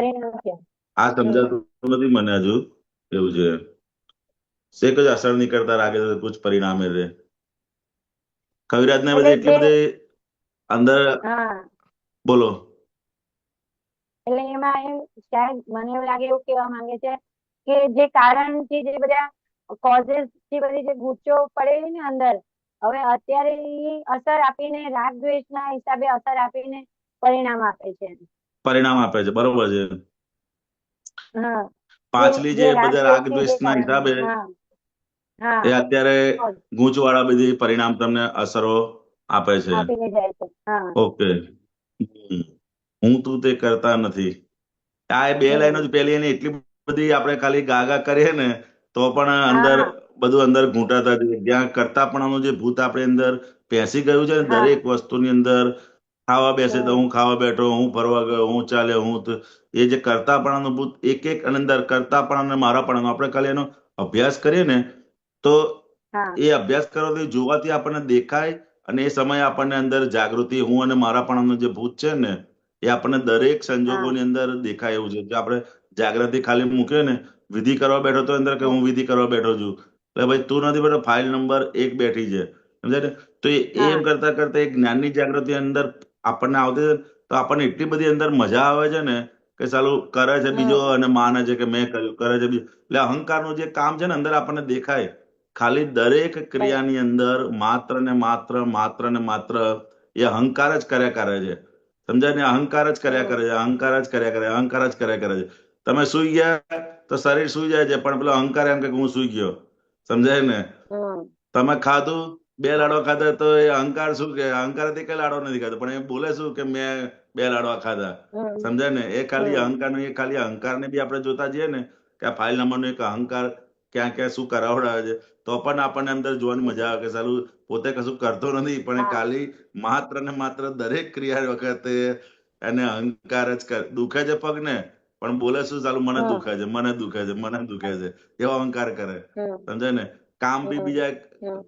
આ સમજાતું નથી મને હજુ, એવું છે. શેક જ અસર નીકળતા રાગે કુછ પરિણામે રે. કવિરાજ ને બધી એટલી બધી અંદર બોલો. એટલે એમાં એમ શાયદ મને એવું લાગે એવું કહેવા માંગે છે કે જે કારણથી જે બધા કોઝિસ થી બધી જે ગુચ્ચો પડેલી ને અંદર, હવે અત્યારે અસર આપીને રાગ દ્વેષ ના હિસાબે અસર આપીને પરિણામ આપે છે. બરોબર છે. પાછલી જે બધા રાગ દ્વેષ ના હિસાબે એ અત્યારે ગૂંચ વાળા બધી પરિણામ તમને અસરો આપે છે. ઓકે. હું તું તે કરતા નથી. આ બે લાઈનો જ પેલી એની એટલી બધી આપણે ખાલી ગાગા કરીએ ને તો પણ અંદર બધું અંદર ઘૂંટાતા જ્યાં કરતાપણાનું જે ભૂત આપણે અંદર પેસી ગયું છે ને દરેક વસ્તુની અંદર. ખાવા બેસે તો હું ખાવા બેઠો, હું ફરવા ગયો, હું ચાલે, એ જે કરતાપણાનું ભૂત એક અંદર કરતાપણા મારાપણાનું આપણે ખાલી એનો અભ્યાસ કરીએ ને તો એ અભ્યાસ કરવાથી જોવાથી આપણને દેખાય અને એ સમયે આપણને અંદર જાગૃતિ હું અને મારાપણાનું જે ભૂત છે ને એ આપણને દરેક સંજોગોની અંદર દેખાય એવું છે. જો આપણે જાગૃતિ ખાલી મૂકીએ ને વિધિ કરવા બેઠો તો અંદર કે હું વિધિ કરવા બેઠો છું, એટલે ભાઈ તું નથી બેઠો, ફાઇલ નંબર 1 બેઠી છે, સમજાય ને? તો એમ કરતા કરતા એક જ્ઞાનની જાગૃતિ અંદર આપણને આવતી છે તો આપણને એટલી બધી અંદર મજા આવે છે ને કે ચાલુ કરે છે બીજો અને માને છે કે મેં કર્યું, કરે છે બીજો. એટલે અહંકારનું જે કામ છે ને અંદર આપણને દેખાય. ખાલી દરેક ક્રિયાની અંદર માત્ર ને માત્ર એ અહંકાર જ કર્યા કરે છે. સમજાય ને? અહંકાર જ કર્યા કરે છે. તમે સુઈ ગયા તો શરીર સુઈ જાય છે પણ પેલો અહંકાર એમ કે હું સુઈ ગયો. સમજાય ને? તમે ખાધું 2 લાડવા ખાધા તો એ અહંકાર શું કે અહંકારથી કઈ લાડવા નથી ખાધો પણ એ બોલે શું કે મેં 2 લાડવા ખાધા. સમજાય ને? એ ખાલી અહંકારને બી આપણે જોતા જઈએ ને કે આ ફાઇલ નંબરનો એક અહંકાર ક્યાં ક્યાં શું કરાવડાવે છે તો પણ આપણને અંદર જોવાની મજા આવે કે સાલું પોતે કશું કરતો નથી પણ એ ખાલી માત્ર દરેક ક્રિયા વખતે એને અહંકાર જ દુખે છે પગ ને પણ બોલે શું ચાલુ મને દુખે છે એવો અહંકાર કરે. સમજાય ને? કામ બી બીજા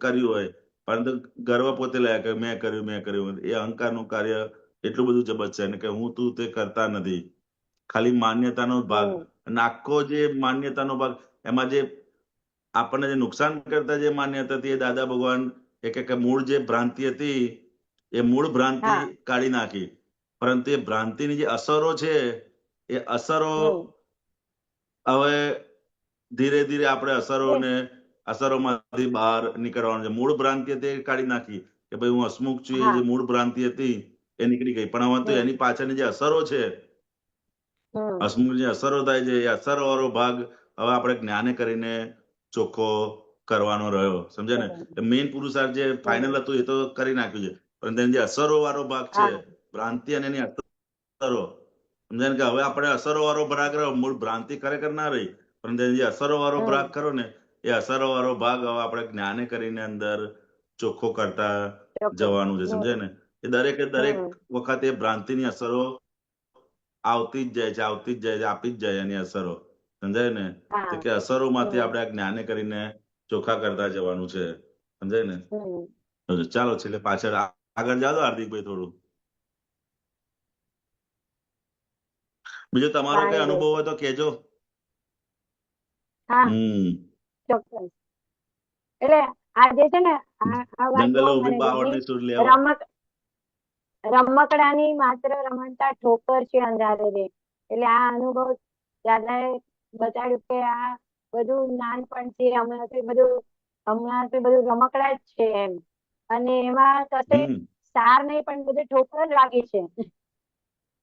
કર્યું હોય પરંતુ ગર્વ પોતે લે કે મેં કર્યું. એ અહંકારનું કાર્ય એટલું બધું જબરજસ્ત છે કે હું તું તે કરતા નથી. ખાલી માન્યતાનો ભાગ અને આખો જે માન્યતાનો ભાગ એમાં જે આપણને જે નુકસાન કરતા જે માન્યતા હતી એ દાદા ભગવાન એક મૂળ જે ભ્રાંતિ હતી એ મૂળ ભ્રાંતિ કાઢી નાખી, પરંતુ એ ભ્રાંતિની જે અસરો છે એ અસરો હવે ધીરે ધીરે આપણે એટલે અસરોમાંથી બહાર નીકળવાનું છે. મૂળ ભ્રાંતિ હતી એ કાઢી નાખી કે ભાઈ હું હસમુખ છું, એ હા જે મૂળ ભ્રાંતિ હતી એ નીકળી ગઈ. પણ હવે તો હમ એની પાછળની જે અસરો છે, હમ હસમુખ જે અસરો થાય છે, એ અસરો વાળો ભાગ હવે આપણે જ્ઞાને કરીને ચોખ્ખો કરવાનો રહ્યો. સમજે ને? બરાબર. મેઇન પુરુષાર્થ જે ફાઇનલ હતું એ તો કરી નાખ્યું છે, પણ તેની જે અસરો વાળો ભાગ છે, હા ભ્રાંતિ અને એની અસરો, સમજાય ને? કે હવે આપણે અસરો વાળો ભાગ રહ્યો, મૂળ ભ્રાંતિ ખરેખર ના રહી, પણ તેની જે અસરો વાળો ભાગ ખરો ને, એ અસરો વાળો ભાગ હવે આપણે જ્ઞાને કરીને અંદર ચોખ્ખો કરતા ચોક્કસ જવાનું છે. સમજાય ને? એ દરેકે દરેક હમ વખતે ભ્રાંતિની અસરો આવતી જ જાય છે, આવતી જ જાય છે, આપી જ જાય એની અસરો. સમજાય ને? હા તો કે અસરોમાંથી હમ આપણે આ જ્ઞાને કરીને ચોખ્ખા કરતા જવાનું છે. સમજાય ને? હમ ચાલો છેલ્લે પાછળ આગળ જાઓ હાર્દિકભાઈ થોડું. બીજો તમારો કઈ પાણી અનુભવ દોષ. હોય તો કેજો. હા ચોક્કસ. એટલે આ જે છે ને આ વાત બહુ જંગલે મને ઉભી બાવળની ગમી. સૂર લેવા. રમકડાની માત્ર રમતા ઠોકર છે અંધારે રે. એટલે આ અનુભવ દાદાએ બતાડ્યું કે આ બધું નાનપણથી હમણાંથી બધું રમકડા જ છે એમ. અને એમાં કશે સાર નહીં, પણ બધે ઠોકર લાગી છે.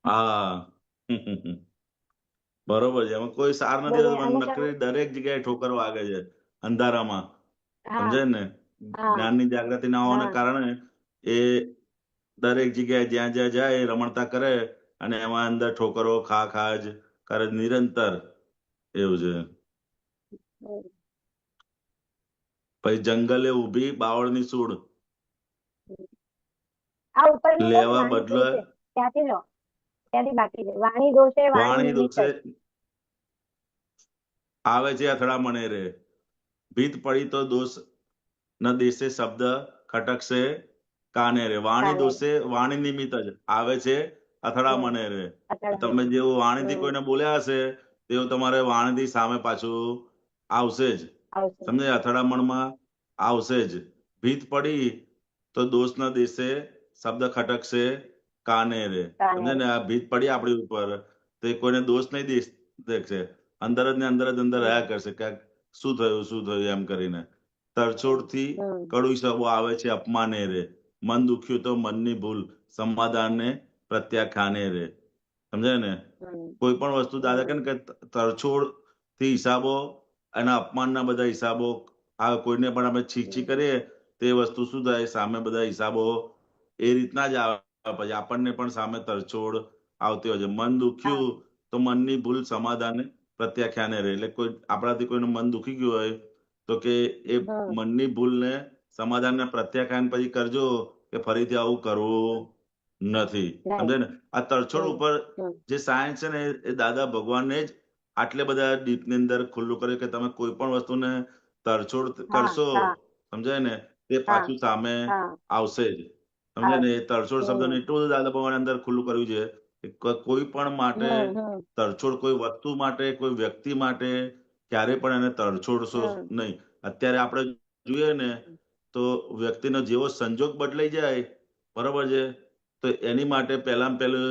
હા બરોબર છે. એમાં કોઈ સાર નથી હોતો, પણ નકરી દરેક જગ્યાએ ઠોકર વાગે છે અંધારામાં. સમજાય ને? જ્ઞાનની જાગૃતિ ના હોવાને કારણે એ દરેક જગ્યાએ જ્યાં જ્યાં જાય એ રમણતા કરે, અને એમાં અંદર ઠોકરો ખા જ કરે નિરંતર. એવું છે. પછી જંગલે ઉભી બાવળની સૂળ આ ઉપરની લેવા વાણી બદલે દોષે ત્યાંથી લો, ત્યાંથી બાકી છે. વાણી દોષે વાણી વાણી નિમિત્ત દોષે આવે છે અથડામણે રે. ભીત પડી તો દોષ ન દેશે શબ્દ ખટકશે કાને રે. વાણી દોષે વાણી નિમિત્ત જ આવે છે અથડામણે રે. તમે જેવું વાણીથી કોઈને બોલ્યા હશે તેવું તમારે વાણીથી સામે પાછું આવશે જ. સમજે? અથડામણમાં આવશે જ. ભીત પડી તો દોષ ન દેશે શબ્દ ખટકશે કાને રે. સમજે ને? આ ભીત પડી આપણી ઉપર તો કોઈને દોષ નહીં દેખશે, અંદર જ ને અંદર જ અંદર રહ્યા કરશે કે શું થયું એમ કરીને. તરછોડથી કડું શબો આવે છે અપમાને રે. મન દુખ્યું તો મનની ભૂલ સમાધાને પ્રત્યાખ્યાને રે. સમજાય ને? કોઈ પણ વસ્તુ દાદા કે ને કે તરછોડ થી હિસાબો અને અપમાનના બધા હિસાબો, આ કોઈને પણ આપણે છીક કરીએ તે વસ્તુ શું થાય, સામે બધા હિસાબો એ રીતના જ આવે. પછી આપણને પણ સામે તરછોડ આવતી હોય છે. મન દુખ્યું તો મનની ભૂલ સમાધાને પ્રત્યાખ્યાને રહે. એટલે કોઈ આપણાથી કોઈનું મન દુખી ગયું હોય તો કે એ મનની ભૂલને સમાધાનને પ્રત્યાખ્યાન પછી કરજો કે ફરીથી આવું કરવું નથી. સમજે ને? આ તરછોડ ઉપર જે સાયન્સ છે ને એ દાદા ભગવાનને જ આટલે બધા ડીપની અંદર ખુલ્લું કર્યું કે તમે કોઈ પણ વસ્તુને તરછોડ કરશો, સમજાય ને, તે પાછું સામે આવશે જ. સમજે ને? એ તરછોડ શબ્દને એટલું બધું દાદા ભગવાન અંદર ખુલ્લું કર્યું છે કે કોઈ પણ માટે તરછોડ, કોઈ વસ્તુ માટે, કોઈ વ્યક્તિ માટે ક્યારે પણ એને તરછોડશો નહીં. અત્યારે આપણે જોઈએ ને તો વ્યક્તિનો જેવો સંજોગ બદલાઈ જાય, બરોબર છે, તો એની માટે પહેલામાં પહેલું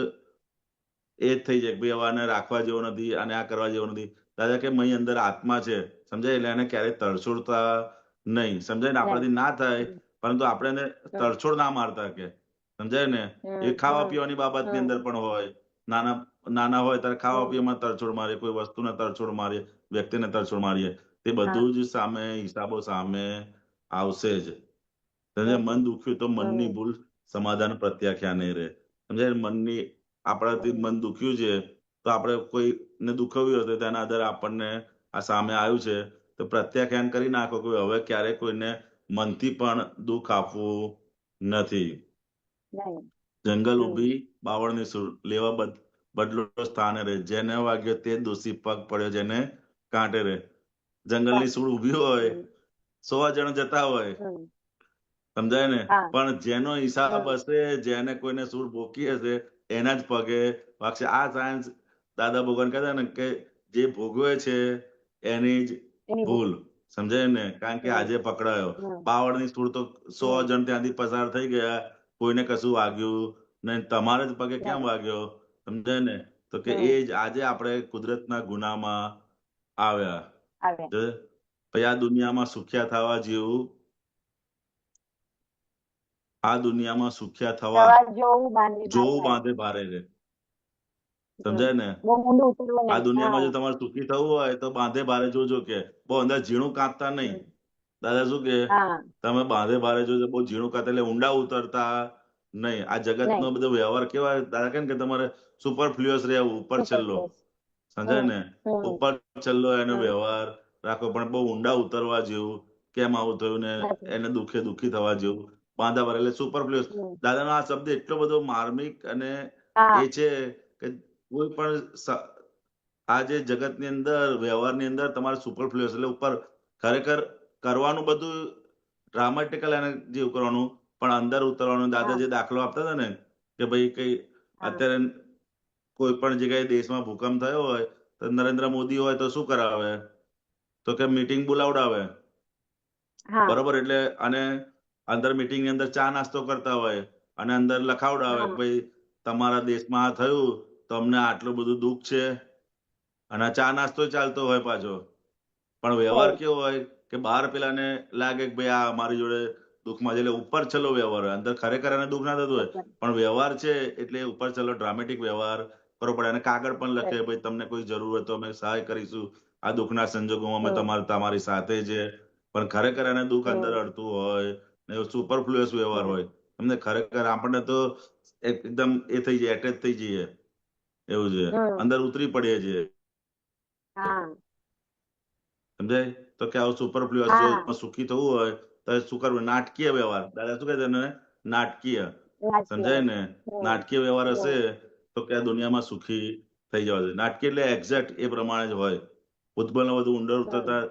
એ જ થઈ જાય કે ભાઈ હવે આને રાખવા જેવો નથી, આને આ કરવા જેવો નથી. દાદા કે મહી અંદર આત્મા છે, સમજાય? એટલે એને ક્યારેય તરછોડતા નહીં. સમજાય ને? આપણાથી ના થાય, પરંતુ આપણે એને તરછોડ ના મારતા કે. સમજાય ને? એ ખાવા પીવાની બાબતની અંદર પણ હોય. નાના હોય ત્યારે ખાવા પીવામાં તરછોડ મારીએ, કોઈ વસ્તુને તરછોડ મારીએ, વ્યક્તિને તરછોડ મારીએ, તે બધું જ સામે હિસાબો સામે આવશે જ. મન દુખ્યું તો મનની ભૂલ સમાધાન પ્રત્યાખ્યાને રહે. સમજાય? મનની આપણાથી મન દુખ્યું છે તો આપણે કોઈને દુખવ્યું હતું તેના આધારે આપણને આ સામે આવ્યું છે તો પ્રત્યાખ્યાન કરી નાખો કે હવે ક્યારે કોઈને મનથી પણ દુઃખ આપવું નથી. જંગલ ઉભી બાવળની સૂર લેવા બદલો સ્થાને રહે. જેને વાગ્યો તે દોષી પગ પડ્યો જેને કાંટે રહે. જંગલની સૂળ ઉભી હોય, 100 જણ જતા હોય, સમજાય ને, પણ જેનો હિસાબ હશે, જેને કોઈને સૂળ ભોકી હશે એના જ પગે વાગશે. આ સાયન્સ દાદા ભગવાન કહેતા ને કે જે ભોગવે છે એની જ ભૂલ. સમજાય ને? કારણ કે આજે પકડાયો. બાવળની સૂળ તો 100 જણ ત્યાંથી પસાર થઈ ગયા, કોઈને કશું વાગ્યું નહીં, તમારે જ પગે કેમ વાગ્યો? સમજાય ને? તો કે એ જ આજે આપણે કુદરતના ગુનામાં આવ્યા. આવે પછી આ દુનિયામાં સુખ્યા થવા જેવું, આ દુનિયામાં સુખ્યા થવા સવાર જોવું બાંધે ભારે રે. સમજાય ને? બહુ ઊંડું ઉતરવું આ નહીં. દુનિયામાં જો હા. તમારે સુખી થવું હોય તો બાંધે ભારે જોજો કે બહુ અંદર ઝીણું કાપતા નહીં. દાદા શું કે હા તમે બાંધે ભારે જોજો, બહુ ઝીણું કાપતા એટલે ઊંડા ઉતરતા નહીં. આ જગતનો નહીં. બધો વ્યવહાર કેવા દાદા કેમ કે તમારે સુપરફ્લુઅસ રહેવું, ઉપર છેલ્લો. સમજાય ને? ઉપર છેલ્લો એનો વ્યવહાર રાખો, પણ બહુ ઊંડા ઉતરવા જેવું, કેમ આવું થયું ને એને દુખી થવા જેવું બાંધા ભારે એટલે સુપરફ્લુઅસ. દાદાનો આ શબ્દ એટલો બધો માર્મિક અને એ છે કે કોઈ પણ આ જે જગતની અંદર વ્યવહારની અંદર તમારે સુપરફ્લુઅસ એટલે ઉપર ખરેખર કરવાનું બધું ડ્રામેટિકલ એને જેવું કરવાનું, પણ અંદર ઉતરવાનું. દાદા જે દાખલો આપતા હતા ને કે ભાઈ કઈ અત્યારે કોઈ પણ જગ્યાએ દેશમાં ભૂકંપ થયો હોય તો નરેન્દ્ર મોદી હોય તો શું કરાવે? તો કે મીટિંગ બોલાવડાવે. બરોબર? એટલે અને અંદર મીટિંગ ની અંદર ચા નાસ્તો કરતા હોય અને અંદર લખાવડાવે કે ભાઈ તમારા દેશમાં આ થયું તો અમને આટલું બધું દુઃખ છે, અને ચા નાસ્તો ચાલતો હોય પાછો. પણ વ્યવહાર કેવો હોય કે બહાર પેલાને લાગે કે ભાઈ આ અમારી જોડે દુઃખમાં છે, એટલે ઉપર છેલ્લો વ્યવહાર હોય. અંદર ખરેખર એને દુઃખ ના થતું હોય, પણ વ્યવહાર છે એટલે ઉપર છેલ્લો ડ્રામેટિક વ્યવહાર કરવો પડે. અને કાગળ પણ લખે ભાઈ તમને કોઈ જરૂર હોય તો અમે સહાય કરીશું, આ દુઃખના સંજોગોમાં અમે તમારી સાથે છે. પણ ખરેખર એને દુઃખ અંદર અડતું હોય ને સુપરફ્લુઅસ વ્યવહાર હોય. તમને ખરેખર આપણને તો એકદમ એ થઈ જાય, એટેચ થઈ જઈએ એવું છે, અંદર ઉતરી પડીએ છીએ. સમજાય? તો કે આવું સુપરફ્લુઅસ જો સુખી થવું હોય તો શું કરવું? નાટકીય વ્યવહાર. દાદા શું કહે છે એને? નાટકીય. સમજાય ને? નાટકીય વ્યવહાર હશે તો કે આ દુનિયામાં સુખી થઈ જવા છે. નાટકીય એટલે એક્ઝેક્ટ એ પ્રમાણે જ હોય. પૂતગલને વધુ ઊંડર ઉતરતા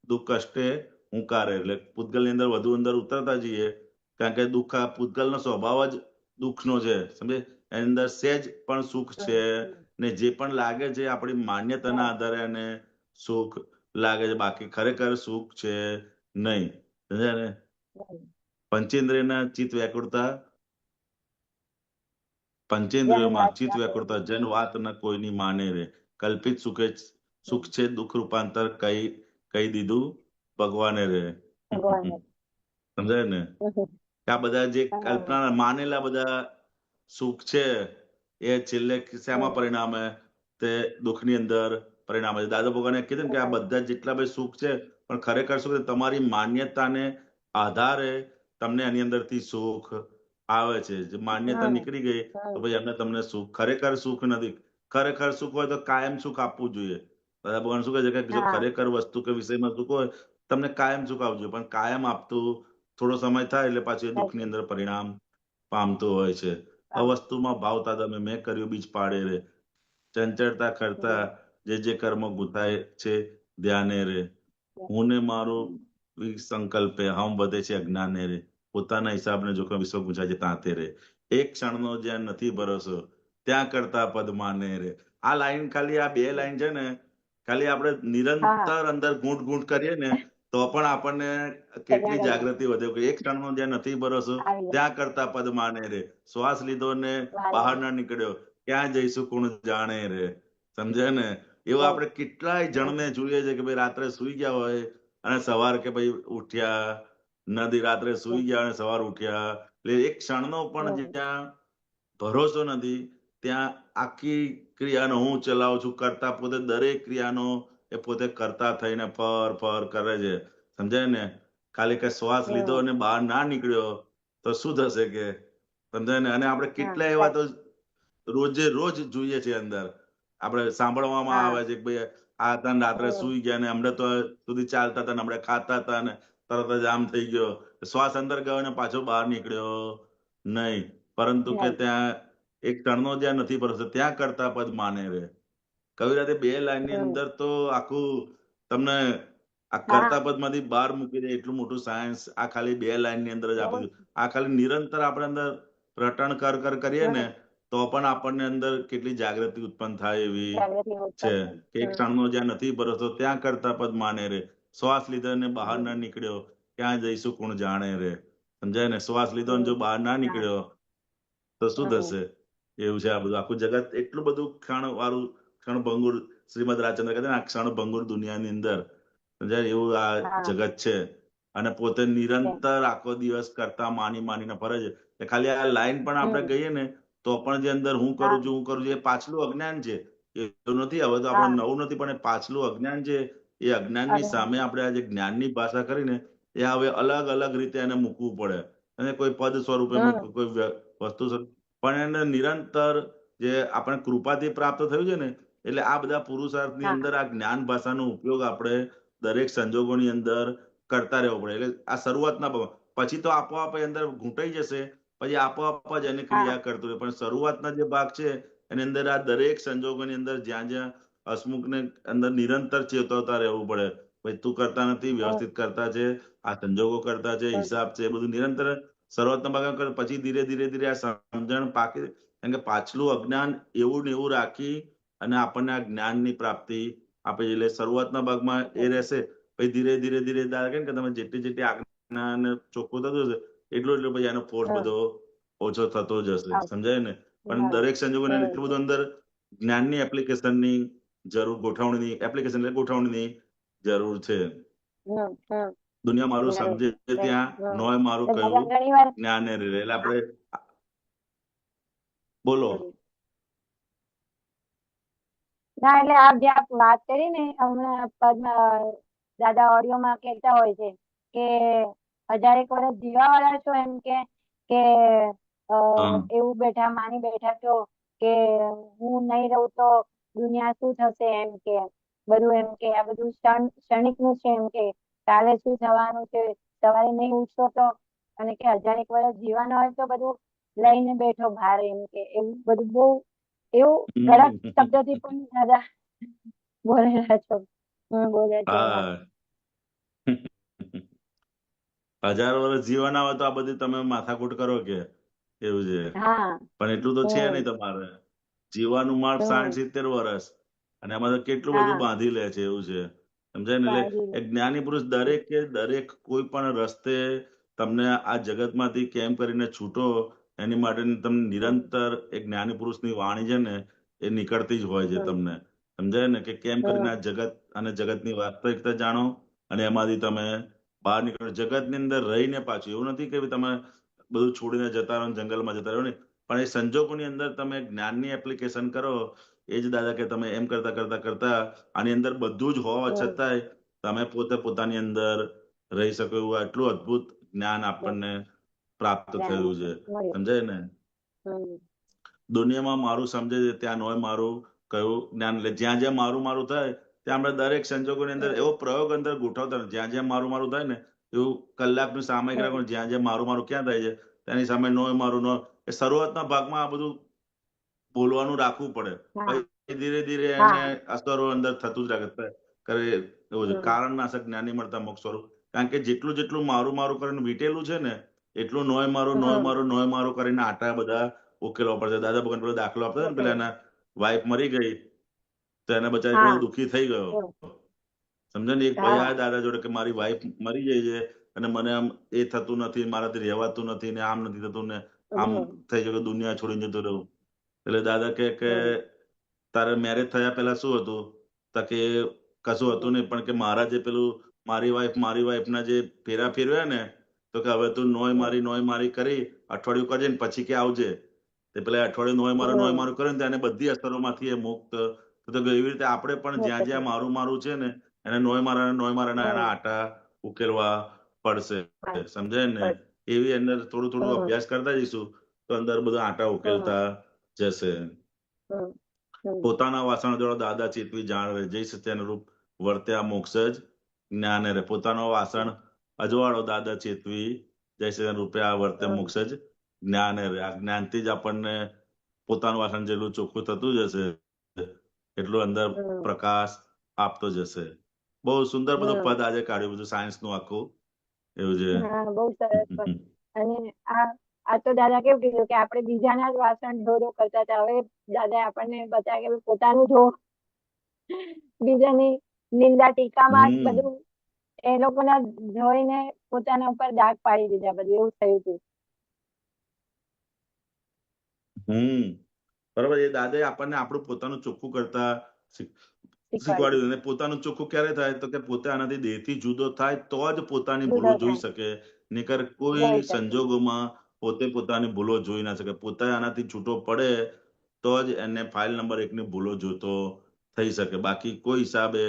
દુઃખ કષ્ટે હુંકારે, એટલે પૂતગલની અંદર વધુ અંદર ઉતરતા જઈએ, કારણ કે દુઃખ આ પૂતગલનો સ્વભાવ જ દુઃખનો છે. સમજે? એની અંદર સહેજ પણ સુખ છે ને જે પણ લાગે છે આપણી માન્યતાના આધારે એને સુખ લાગે છે, બાકી ખરેખર સુખ છે નહીં. સમજાય ને? પંચેન્દ્રિયના ચિત્ત વ્યાકુળતા, પંચેન્દ્રિયોમાં ચિત્ત વ્યાકુળતા જન વાત ન કોઈની માને રે. કલ્પિત સુખ છે દુઃખ રૂપાંતર કહી દીધું ભગવાને રે. સમજાય ને? આ બધા જે કલ્પના માનેલા બધા સુખ છે એ છેલ્લે શેમાં પરિણામે? તે દુઃખની અંદર પરિણામે છે. દાદા ભગવાને કીધું કે આ બધા જેટલા બી સુખ છે પણ ખરેખર શું છે? તમારી માન્યતાને આધારે તમને એની અંદરથી સુખ આવે છે. જે માન્યતા નીકળી ગઈ તો ભાઈ એમને તમને સુખ, ખરેખર સુખ નથી. ખરેખર સુખ હોય તો કાયમ સુખ આપવું જોઈએ. દાદા ભગવાન શું કહે છે કે જો ખરેખર વસ્તુ કે વિષયમાં સુખ હોય તમને કાયમ સુખ આપવું જોઈએ, પણ કાયમ આપતું થોડો સમય થાય એટલે પાછું એ દુઃખની અંદર પરિણામ પામતું હોય છે. અવસ્તુમાં ભાવતા તમે મેં કર્યું બીજ પાડે રે. ચંચળતા કરતા જે કર્મ ગુથાય છે ધ્યાને રે. હું ને મારું સંકલ્પે હમ વધે છે અજ્ઞાને રે. પોતાના હિસાબને જોખમ વિશ્વ પૂછાય છે તાંતે રે. એક ક્ષણનો જ્યાં નથી ભરોસો ત્યાં કરતા પદ માને રે. આ લાઈન ખાલી આ બે લાઈન છે ને, ખાલી આપણે નિરંતર અંદર ગૂંટ કરીએ ને તો પણ આપણને કેટલી જાગૃતિ વધે. એક ક્ષણનો જ્યાં નથી ભરોસો ત્યાં કરતા પદ માને રે. શ્વાસ લીધો ને બહાર ના નીકળ્યો ક્યાં જઈશું કોણ જાણે રે. સમજે ને? એવું આપણે કેટલાય જણને જોઈએ છે કે ભાઈ રાત્રે સુઈ ગયા હોય અને સવાર કે ભાઈ ઉઠ્યા નથી, રાત્રે સુઈ ગયા અને સવાર ઉઠ્યા, એટલે એક ક્ષણનો પણ જ્યાં ભરોસો નથી ત્યાં આખી ક્રિયાનો હું ચલાવું છું, કરતા પોતે દરેક ક્રિયાનો એ પોતે કરતા થઈને ફર કરે છે. સમજાય ને? ખાલી કે શ્વાસ લીધો અને બહાર ના નીકળ્યો તો શું થશે કે? સમજાય ને? અને આપણે કેટલા એવા તો રોજે રોજ જોઈએ છે અંદર. આપણે સાંભળવામાં આવે છે કે ભાઈ આ હતા રાત્રે સુઈ ગયા ને હમણાં તો સુધી ચાલતા હતા ને હમણાં ખાતા હતા ને તરત જ આમ થઈ ગયો, શ્વાસ અંદર ગયો ને પાછો બહાર નીકળ્યો નહીં. પરંતુ કે ત્યાં એક ક્ષણનો જ્યાં નથી ભરોસો ત્યાં કરતા પદ માને રે. કવિરાજે બે લાઈન ની અંદર તો આખું તમને આ કરતા પદ માંથી બહાર મૂકી દે એટલું મોટું સાયન્સ આ ખાલી બે લાઈન ની અંદર જ આપી દીધું. આ ખાલી નિરંતર આપણે અંદર રટણ કરીએ ને તો પણ આપણને અંદર કેટલી જાગૃતિ ઉત્પન્ન થાય એવી છે કે એક ક્ષણનો જ્યાં નથી ભરોસો ત્યાં કરતા પદ માને રે. શ્વાસ લીધો ને બહાર ના નીકળ્યો ક્યાં જઈશું કોણ જાણે રે. સમજાય ને? શ્વાસ લીધો ને જો બહાર ના નીકળ્યો તો શું થશે? એવું છે આ બધું. આખું જગત એટલું બધું ક્ષણ વાળું, ક્ષણભંગુર. શ્રીમદ રાજચંદ્ર કહે છે ને આ ક્ષણભંગુર દુનિયાની અંદર સમજાય એવું આ હા જગત છે. અને પોતે છે. નિરંતર આખો દિવસ કરતા માનીને ફરે છે. એટલે ખાલી આ લાઈન પણ આપણે હમ ગઈએ ને તો પણ જે અંદર હું હા કરું છું એ પાછલું અજ્ઞાન છે. એવું નથી, હવે તો હા આપણે નવું નથી, પણ એ પાછલું અજ્ઞાન છે. એ અજ્ઞાનની અજ્ઞાન સામે છે. આપણે આજે જ્ઞાનની ભાષા કરીને એ હવે અલગ અલગ રીતે એને મૂકવું પડે. અને કોઈ પદ સ્વરૂપે મૂકવું, કોઈ વસ્તુ સ્વરૂપે, પણ એને નિરંતર જે આપણે કૃપાથી પ્રાપ્ત થયું છે ને, એટલે આ બધા પુરુષાર્થની હા અંદર આ જ્ઞાન ભાષાનો ઉપયોગ આપણે દરેક સંજોગોની અંદર કરતા રહેવો પડે. એટલે આ શરૂઆતના પછી તો આપોઆપ એ અંદર ઘૂંટાઈ જશે, પછી આપોઆપ જ એની હા ક્રિયા કરતું રહે. પણ શરૂઆતના જે ભાગ છે એની અંદર આ દરેક સંજોગોની અંદર જ્યાં જ્યાં હસમુખને અંદર નિરંતર ચેતવતા રહેવું પડે. ભાઈ તું કરતા નથી, વ્યવસ્થિત કરતા છે, આ સંજોગો કરતા છે, હિસાબ છે, એ બધું નિરંતર શરૂઆતના ભાગ કરે. પછી ધીરે ધીરે ધીરે આ સમજણ પાકે. કારણ કે પાછલું અજ્ઞાન એવું ને એવું રાખી અને આપણને આ જ્ઞાનની પ્રાપ્તિ આપે છે. એટલે શરૂઆતના ભાગમાં એ રહેશે. પછી ધીરે ધીરે ધીરે કે તમે જેટલી આજ્ઞાને ચોખ્ખું થતું હશે એટલું પછી એનો ફોર્સ બધો ઓછો થતો જશે. સમજાય ને? પણ દરેક સંજોગોને એટલું બધું અંદર જ્ઞાનની એપ્લિકેશનની જરૂર, ગોઠવણીની જરૂર છે. દુનિયા મારું સમજે ત્યાં નોય મારું કયું ઘણી વાર જ્ઞાને રે. એટલે આપણે બોલો. ના એટલે આપ જે આપ વાત કરી ને હમણાં દાદા ઓડિયોમાં કહેતા હોય છે કે 1000 વર્ષ જીવા વાળા છો, એમ કે એવું માની બેઠા છો કે હું નહીં રહું તો દુનિયા શું થશે, એમ કે બધું, એમ કે આ બધું ક્ષણિક નું છે, એમ કે કાલે શું થવાનું છે, સવારે નહીં ઉઠશો તો, અને કે 1000 વર્ષ જીવાના હોય તો બધું લઈને બેઠો ભારે, એમ કે એવું બધું બહુ એવું કડક શબ્દથી પણ દાદા બોલેલા છો. બોલે છે. હા 1000 વર્ષ જીવાના હોય તો આ બધી તમે માથાકૂટ કરો કે એવું છે. હા પણ એટલું તો છે નહીં તમારે. જીવાનું માપ 60-70 વર્ષ, અને એમાં તો કેટલું બધું બાંધી લે છે એવું છે. સમજાય ને? એટલે એક જ્ઞાની પુરુષ દરેક કોઈ પણ રસ્તે તમને આ જગતમાંથી કેમ કરીને છૂટો, એની માટે તમને નિરંતર એક જ્ઞાની પુરુષની વાણી છે ને એ નીકળતી જ હોય છે તમને. સમજાય ને? કે કેમ કરીને આ જગત અને જગતની વાસ્તવિકતા જાણો અને એમાંથી તમે બહાર નીકળો. જગતની અંદર રહીને પાછું એવું નથી કે તમે બધું છોડીને જતા રહો, જંગલમાં જતા રહો ને, પણ એ સંજોગોની અંદર તમે જ્ઞાનની એપ્લિકેશન કરો. એ જ દાદા કે તમે એમ કરતા કરતા કરતા આની અંદર બધું જ હોવા છતાંય તમે પોતે પોતાની અંદર રહી શકો એવું આટલું અદ્ભુત જ્ઞાન આપણને પ્રાપ્ત થયું છે. સમજાય ને? દુનિયામાં મારું સમજે છે ત્યાં નોય મારું કયું જ્ઞાન. એટલે જ્યાં જ્યાં મારું મારું થાય ત્યાં આપણે દરેક સંજોગોની અંદર એવો પ્રયોગ અંદર ગોઠવતા નથી. જ્યાં જ્યાં મારું મારું થાય ને એવું કલાકનું સામયિક રાખવાનું. જ્યાં જ્યાં મારું મારું ક્યાં થાય છે તેની સામે નોય મારું નો. એ શરૂઆતના ભાગમાં આ બધું બોલવાનું રાખવું પડે. પછી ધીરે ધીરે એને અસરો અંદર થતું જ રાખે કરે. એવું છે કારણ નાશક જ્ઞાની મળતા મોક્ષ સ્વરૂપ. કારણ કે જેટલું જેટલું મારું મારું કરીને વીટેલું છે ને એટલું નોય મારું કરીને આટા બધા ઉકેલવા પડશે. દાદા ભગવાન પેલો દાખલો આપતા ને, પેલા એના વાઈફ મરી ગઈ તો એને બચારી થોડો દુઃખી થઈ ગયો. સમજે ને? એક ભાઈ આ દાદા જોડે કે મારી વાઈફ મરી ગઈ છે અને મને આમ એ થતું નથી, મારાથી રહેવાતું નથી ને, આમ નથી થતું ને, આમ થઈ ગયું કે દુનિયા છોડીને જતો રહું. એટલે દાદા કે તારે મેરેજ થયા પહેલા શું હતું? તો કે કશું હતું નહીં, પણ કે મારા જે પેલું મારી વાઈફ ના જે ફેરા ફેરવ્યા ને, તો કે હવે તું નોય મારી કરી અઠવાડિયું કરજે ને પછી કે આવજે. તે પેલા અઠવાડિયું નોય મારું કરે ને તેને બધી અસરોમાંથી એ મુક્ત. તો એવી રીતે આપણે પણ જ્યાં જ્યાં મારું મારું છે ને એને નોય મારાના એના આટા ઉકેલવા પડશે. સમજાય ને? એવી અંદર થોડું થોડું અભ્યાસ કરતા જઈશું તો અંદર બધા આટા ઉકેલતા જશે. પોતાના વાસણ જોડો દાદા ચેતવી જાણ રે, જય સત્યનું રૂપ વર્ત્યા મોક્ષ જ જ્ઞાન રે. પોતાનો વાસણ અજવાળો દાદા ચેતવી જય સત્યનું રૂપે આ વર્તે મોક્ષ જ જ્ઞાન રે. આ જ્ઞાનથી જ આપણને પોતાનું વાસણ જેટલું ચોખ્ખું થતું જશે એટલું અંદર પ્રકાશ આપતો જશે. બહુ સુંદર બધું પદ આજે કાઢ્યું, બધું સાયન્સ નું આખું એવું છે. બહુ સરસ. અને આ તો દાદા કેવું કીધું કે આપણે બીજાના જ વાસણ ધો કરતા હતા. હવે દાદા આપણને બતાવે કે પોતાનું ધો. બીજાની નિંદા ટીકામાં બધું એ લોકોના જોઈને પોતાના ઉપર દાગ પાડી દીધા. બધું એવું થયું હતું. બરોબર. એ દાદાએ આપણને આપણું પોતાનું ચોખ્ખું કરતા શીખવાડ્યું. અને પોતાનું ચોખ્ખું ક્યારે થાય તો કે પોતે આનાથી દેહથી જુદો થાય તો જ પોતાની જુદો ભૂલો જોઈ થાય, શકે, નહીંતર કોઈ જોઈ શકે. સંજોગોમાં પોતે પોતાની ભૂલો જોઈ ના શકે. પોતે આનાથી છૂટો પડે તો જ એને ફાઇલ નંબર 1 ની ભૂલો જોતો થઈ શકે. બાકી કોઈ હિસાબે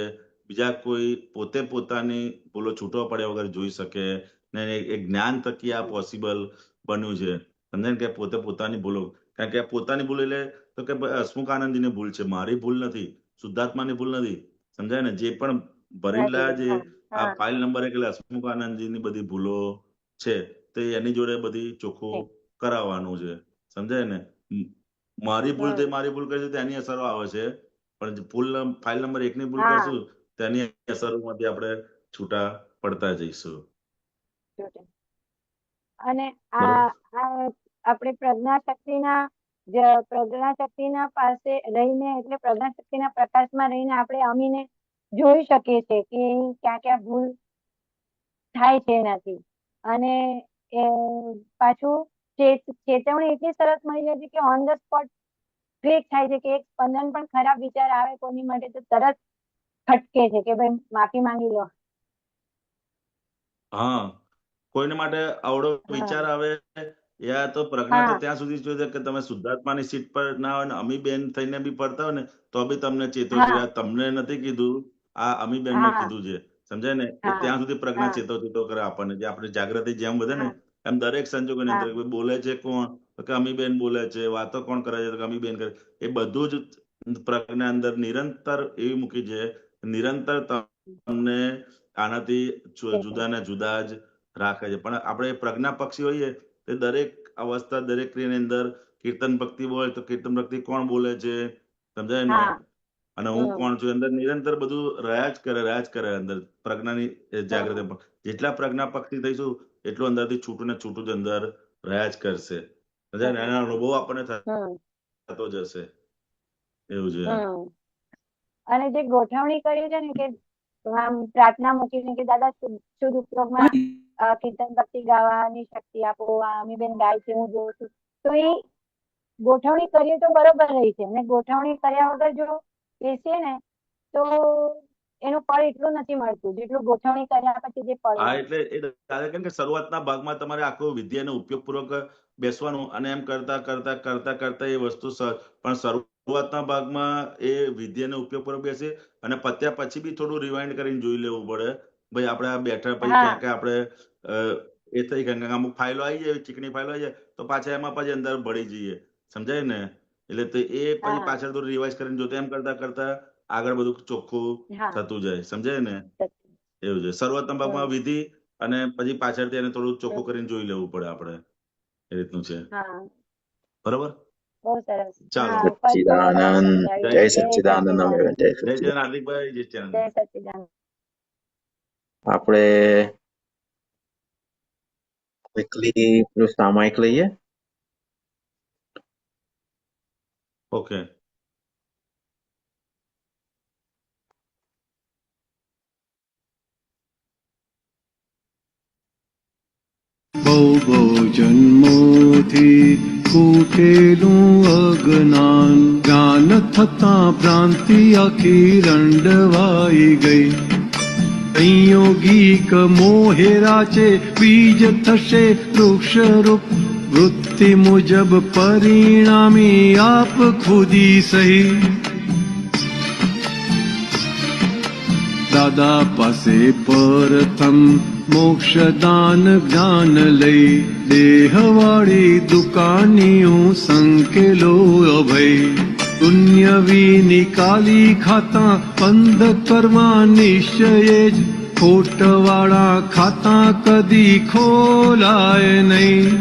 બીજા કોઈ પોતે પોતાની ભૂલો છૂટો પડ્યા વગર જોઈ શકે ને. એ જ્ઞાન થકી આ પોસિબલ બન્યું છે. સમજાય ને કે પોતે પોતાની ભૂલો, કારણ કે આ પોતાની ભૂલ એટલે તો કે હસમુખ આનંદજીની ભૂલ છે, મારી ભૂલ નથી, શુદ્ધાત્માની ભૂલ નથી. સમજાય ને? જે પણ ભરેલા નથી. જે હા, આ હા, ફાઇલ નંબર 1 એટલે હસમુખ આનંદજીની બધી ભૂલો છે તે એની જોડે બધી ચોખ્ખું ઠીક. કરાવવાનું છે. સમજાય ને? મારી ભૂલ હમ. તે મારી ભૂલ કરશું તેની અસરો આવે છે, પણ જે ફાઇલ નંબર 1 ની ભૂલ હા, કરશું તેની અસરોમાંથી આપણે છૂટા પડતા જઈશું. જોતે. અને બરોબર? આપણે પ્રજ્ઞાશક્તિના પાસે રહીને, એટલે પ્રજ્ઞાશક્તિના પ્રકાશમાં રહીને આપણે અમીને જોઈ શકીએ છીએ કે ક્યાં ક્યાં ભૂલ થાય છે એનાથી. અને પાછું ચેતવણી એટલી સરસ મળી જાય છે કે ઓન ધ સ્પોટ ક્લિક થાય છે કે એક સ્પંદન પણ ખરાબ વિચાર આવે કોની માટે તો તરત ખટકે છે કે ભાઈ માફી માંગી લો. હા, કોઈને માટે આવડો હા, વિચાર આવે યા તો પ્રજ્ઞા તો હા, ત્યાં સુધી જોઈએ કે તમે શુદ્ધાત્માની સીટ પર ના હોય ને અમીબેન થઈને બી પડતા હોય ને તો બી તમને ચેતો છો. હા, આ તમને નથી કીધું, આ અમીબેનને હા, કીધું છે. સમજાય ને? એ હા, ત્યાં સુધી પ્રજ્ઞા હા, ચેતો કરે આપણને. જે આપણે જાગૃતિ જેમ વધે ને હા, એમ દરેક સંજોગોની હા, અંદર બોલે છે કોણ તો કે અમીબેન બોલે છે, વાતો કોણ કરે છે તો કે અમીબેન કરે. એ બધું જ પ્રજ્ઞા અંદર નિરંતર એવી મૂકી છે, નિરંતર તમને આનાથી જુદા ને જુદા જ રાખે છે. પણ આપણે પ્રજ્ઞા પક્ષી હોઈએ તે દરેક અવસ્થા, દરેક ક્રિયાની અંદર કીર્તન ભક્તિ હોય તો કીર્તન ભક્તિ કોણ બોલે છે, સમજાય ને? હા, અને હું કોણ છું અંદર નિરંતર બધું રહ્યા જ કરે અંદર પ્રજ્ઞાની જાગૃતિ. જેટલા પ્રજ્ઞા પક્ષી થઈશું એટલું અંદરથી છૂટું ને છૂટું જ અંદર રહ્યા જ કરશે. સમજાય ને? એનો અનુભવ આપણને થતો જશે. એવું છે. અને જે ગોઠવણી કરી છે ને કે આમ પ્રાર્થના મૂકીને કે દાદા શુદ્ધ ઉપયોગમાં કીર્તન ભક્તિ ગાવાની શક્તિ આપો, અમીબેન ગાય છે હું જોઉં છું, તો એ ગોઠવણી કરીએ તો બરોબર રહી છે. અને ગોઠવણી કર્યા વગર જો બેસીએ ને તો એનું ફળ એટલું નથી મળતું જેટલું ગોઠવણી કર્યા પછી જે ફળ હા, મળે. એટલે એ દાદા કેમ કે શરૂઆતના ભાગમાં તમારે આખો વિદ્યાનો ઉપયોગપૂર્વક બેસવાનું અને એમ કરતા કરતા કરતા કરતા એ વસ્તુ પણ શરૂઆતના ભાગમાં એ વિદ્યાનો ઉપયોગપૂર્વક બેસે અને પત્યા પછી બી થોડું રિવાઇન્ડ કરીને જોઈ લેવું પડે. ભાઈ આપણે આ બેઠા પછી હા, ક્યાં કે આપણે એ થઈ ગયા અમુક ફાઇલો આવી જાય, ચીકણી ફાઇલો આવી જાય તો પાછા એમાં પછી અંદર ભળી જઈએ. સમજાય ને? એટલે તો એ પછી હા, પાછળ થોડું રિવાઇઝ કરીને જોતા એમ કરતા કરતા આગળ બધું ચોખ્ખું હા, થતું જાય. સમજાય ને? એવું છે. શરૂઆતના ભાગમાં વિધિ અને પછી પાછળથી એને થોડું ચોખ્ખું કરીને જોઈ લેવું પડે આપણે. એ રીતનું છે. હા, બરોબર? બહુ સરસ. ચાલો. હા, ફર્સ્ટ ટાઈમ તમે સચ્ચિદાનંદ. સમજાવ્યું. જય જય સચ્ચિદાનંદ. સચ્ચિદાનંદ. જય જય સચ્ચિદાનંદ. જય હાર્દિકભાઈ, જય જય ચંદ. સચ્ચિદાનંદ. આપણે ક્વિકલી પેલું સામાયિક લઈએ. ઓકે. બહુ જન્મોથી કૂટેલું અજ્ઞાન, જ્ઞાન થતા ભ્રાંતિ આખી રંડવાઈ ગઈ. સંયોગિક મોહે રાચે બીજ થશે વૃક્ષરૂપ, વૃત્તિ મુજબ પરિણામી આપ ખુદી સહી. દાદા પાસે પ્રથમ મોક્ષદાન જ્ઞાન લઈ, દેહવાળી દુકાનીઓ સંકેલો અભય. દુન્યવી નિકાલી ખાતા બંધ કરવા નિશ્ચયે જ, ખોટવાળા ખાતા કદી ખોલાય નહીં.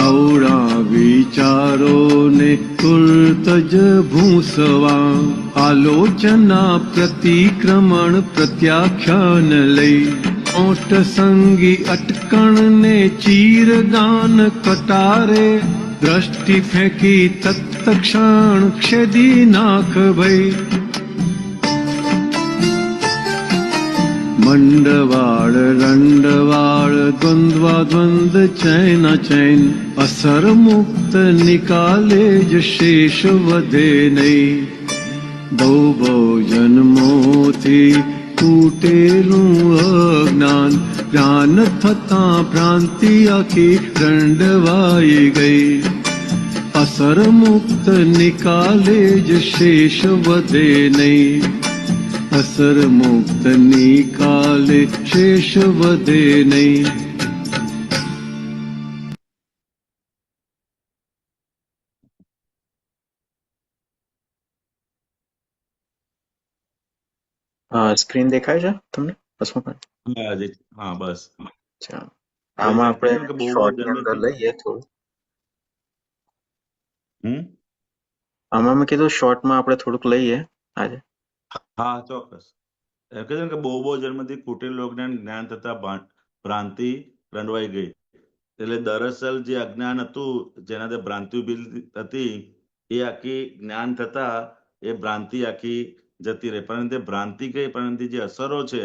અવળા વિચારોને તુર્ત જ ભૂંસવા, આલોચના પ્રતિક્રમણ પ્રત્યાખ્યાન લઈ. ઓટ સંગી અટકણને ચીરગાન કટારે, દ્રષ્ટિ ફેંકી તત્ક્ષણ ક્ષેદી નાખ ભઈ. મંડવાળ રંડવાળ દ્વંદ્વાદ્વંદ ચૈન ચૈન અસર મુક્ત નિકાલે જ શેષ વધે નહીં. બહુ જન્મોથી તૂટેલું અજ્ઞાન જ્ઞાન થતા ભ્રાંતિ આખી રંડવાઈ ગઈ. અસર મુક્ત નિકાલે જ શેષ વધે નહીં. અસર મુક્ત નિકાલે શેષ વધે નહીં. સ્ક્રીન દેખાય છે તમને હસમુખભાઈ? હા હા બસ. અચ્છા, આમાં આપણે કે બહુ શોર્ટ ની અંદર જન્મથી લઈએ થોડું. આમાં મેં કીધું શોર્ટમાં આપણે થોડુંક લઈએ આજે. હા ચોક્કસ. એમ કહે છે ને કે બહુ જન્મથી કુટિલ અજ્ઞાન જ્ઞાન થતા ભ્રાંતિ રંડવાઈ ગઈ. એટલે દરઅસલ જે અજ્ઞાન હતું જેનાથી ભ્રાંતિ ઉભી હતી એ આખી જ્ઞાન થતા એ ભ્રાંતિ આખી જતી રહે. પરંતુ ભ્રાંતિ કઈ, પરંતુ જે અસરો છે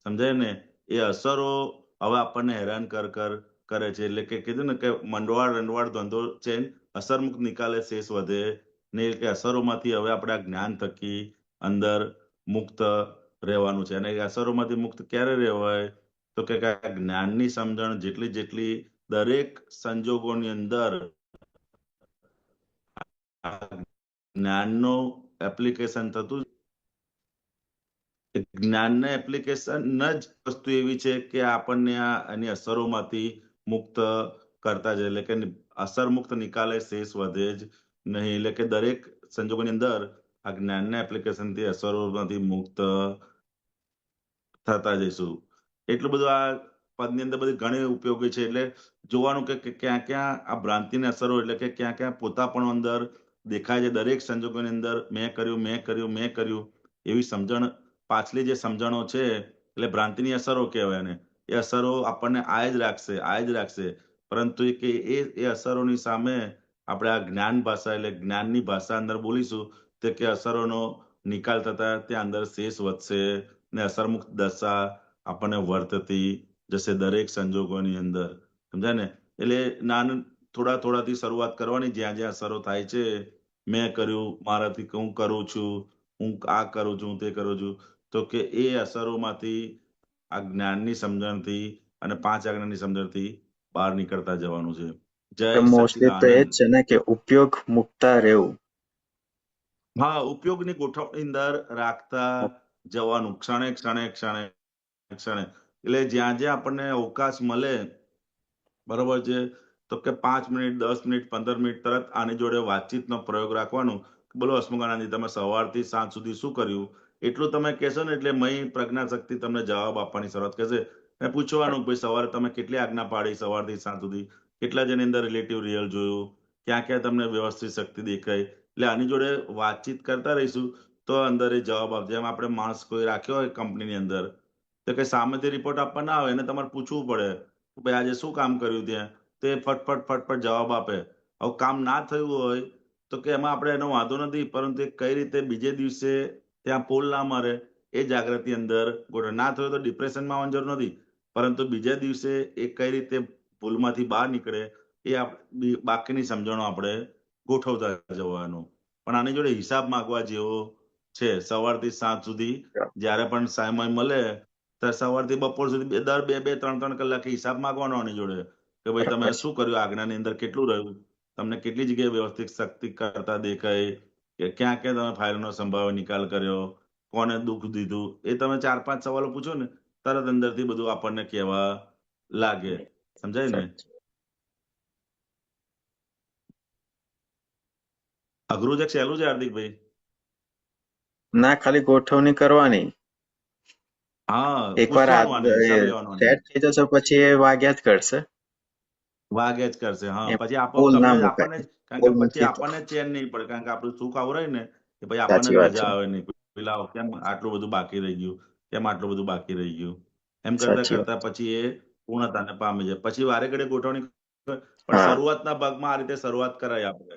સમજાય ને, એ અસરો હવે આપણને હેરાન કરે છે. એટલે કે કીધું ને કે મંડવાળ રંડવાળ ધંધો ચેન અસરમુક્ત નિકાલે શેષ વધે ને, કે અસરોમાંથી હવે આપણે આ જ્ઞાન થકી અંદર મુક્ત રહેવાનું છે. અને એ અસરોમાંથી મુક્ત ક્યારે રહેવાય તો કે જ્ઞાનની સમજણ જેટલી દરેક સંજોગોની અંદર જ્ઞાનનું એપ્લિકેશન થતું, જ્ઞાનના એપ્લિકેશન જ વસ્તુ એવી છે કે આપણને એની અસરોમાંથી મુક્ત કરતા જાય. એટલે કે અસર મુક્ત નિકાલે શેષ વધે જ નહીં. એટલે કે દરેક સંજોગોની અંદર આ જ્ઞાનના એપ્લિકેશનથી અસરોમાંથી મુક્ત થતા જઈશું. એટલું બધું આ પદની અંદર બધી ઘણી ઉપયોગી છે. એટલે જોવાનું કે ક્યાં ક્યાં આ ભ્રાંતિની અસરો, એટલે કે ક્યાં ક્યાં પોતાપણું અંદર દેખાય છે. દરેક સંજોગોની અંદર મેં કર્યું એવી સમજણ, પાછલી જે સમજણો છે એટલે ભ્રાંતિની અસરો કહેવાય ને, એ અસરો આપણને આય જ રાખશે. પરંતુ એ અસરોની સામે આપણે આ જ્ઞાન ભાષા, એટલે જ્ઞાનની ભાષા અંદર બોલીશું તે કે અસરોનો નિકાલ થતા ત્યાં અંદર શેષ વધશે ને અસરમુક્ત દશા આપણને વર્તતી જશે દરેક સંજોગોની અંદર. સમજાય ને? એટલે થોડાથી શરૂઆત કરવાની. જ્યાં જ્યાં અસરો થાય છે, મેં કર્યું, મારાથી હું કરું છું, હું આ કરું છું, તે કરું છું, તો કે એ અસરોમાંથી આ જ્ઞાનની સમજણથી અને પાંચ આજ્ઞાની સમજણથી બહાર નીકળતા જવાનું છે. જય મોસ્ટલી તો એ જ છે ને કે ઉપયોગ મુકતા રહેવું. હા, ઉપયોગની ગોઠવણી અંદર રાખતા જવાનું ક્ષણે. એટલે જ્યાં જ્યાં આપણને અવકાશ મળે, બરોબર છે, તો કે 5 મિનિટ, 10 મિનિટ, 15 મિનિટ તરત આની જોડે વાતચીતનો પ્રયોગ રાખવાનો. બોલો હસમુખાનંદજી, તમે સવારથી સાંજ સુધી શું કર્યું? એટલું તમે કહેશો ને એટલે મય પ્રજ્ઞા શક્તિ તમને જવાબ આપવાની શરૂઆત કરશે. અને પૂછવાનું ભાઈ સવારે તમે કેટલી આજ્ઞા પાડી સવારથી સાંજ સુધી, કેટલા જેની અંદર રિલેટિવ રિયલ જોયું, ક્યાં ક્યાં તમને વ્યવસ્થિત શક્તિ દેખાય. એટલે આની જોડે વાતચીત કરતા રહીશું તો અંદર એ જવાબ આપશે. જેમ આપણે માણસ કોઈ રાખ્યો હોય કંપનીની અંદર, તો કે સામેથી રિપોર્ટ આપવા ના આવે, એને તમારે પૂછવું પડે ભાઈ આજે શું કામ કર્યું ત્યાં, તો એ ફટફટ જવાબ આપે. હવે કામ ના થયું હોય તો કે એમાં આપણે એનો વાંધો નથી, પરંતુ એ કઈ રીતે બીજે દિવસે ત્યાં પોલ ના મારે એ જાગૃતિ અંદર ના થયું તો ડિપ્રેશનમાં આવવાની જરૂર નથી, પરંતુ બીજા દિવસે એ કઈ રીતે ભૂલમાંથી બહાર નીકળે એ બાકીની સમજણો આપણે ગોઠવતા જવાનું. પણ આની જોડે હિસાબ માંગવા જેવો છે. સવારથી સાંજ સુધી જયારે પણ સમય મળે ત્યારે સવારથી બપોર સુધી દર 2-3 કલાકે હિસાબ માંગવાનો આની જોડે કે ભાઈ તમે શું કર્યું, આજ્ઞાની અંદર કેટલું રહ્યું, તમને કેટલી જગ્યાએ વ્યવસ્થિત શક્તિ કરતા દેખાય, કે ક્યાં ક્યાં તમે ફાઇલનો સંભાવ્ય નિકાલ કર્યો, કોને દુઃખ દીધું, એ તમે 4-5 સવાલો પૂછો ને તરત અંદરથી બધું આપણને કહેવા લાગે. સમજાય ને? અઘરું છે સહેલું છે હાર્દિકભાઈ? ના, ખાલી ગોઠવણી કરવાની. હા, એકવાર સેટ થઈ જશે પછી એ વાગ્યા જ કરશે. હા, પછી આપણને ચેન નહીં પડે, કારણ કે આપણું સુખ આવરાય ને કે ભાઈ આપણને મજા આવે નહીં, પેલા કેમ આટલું બધું બાકી રહી ગયું, એમ કરતા પછી એ પૂર્ણતાને પામી જાય. પછી વારે ઘડે ગોઠવણી, પણ શરૂઆતના ભાગમાં આ રીતે શરૂઆત કરાય આપણે.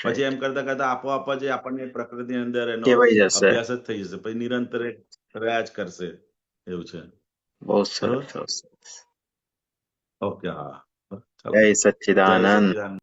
પછી એમ કરતા આપોઆપ જ આપણને પ્રકૃતિની અંદર એનો અભ્યાસ જ થઈ જશે. પછી નિરંતર રહ્યા જ કરશે. એવું છે બહુ બરોબર સરસ. ઓકે હા ચાલો જય જય સચ્ચિદાનંદ. સચ્ચિદાનંદ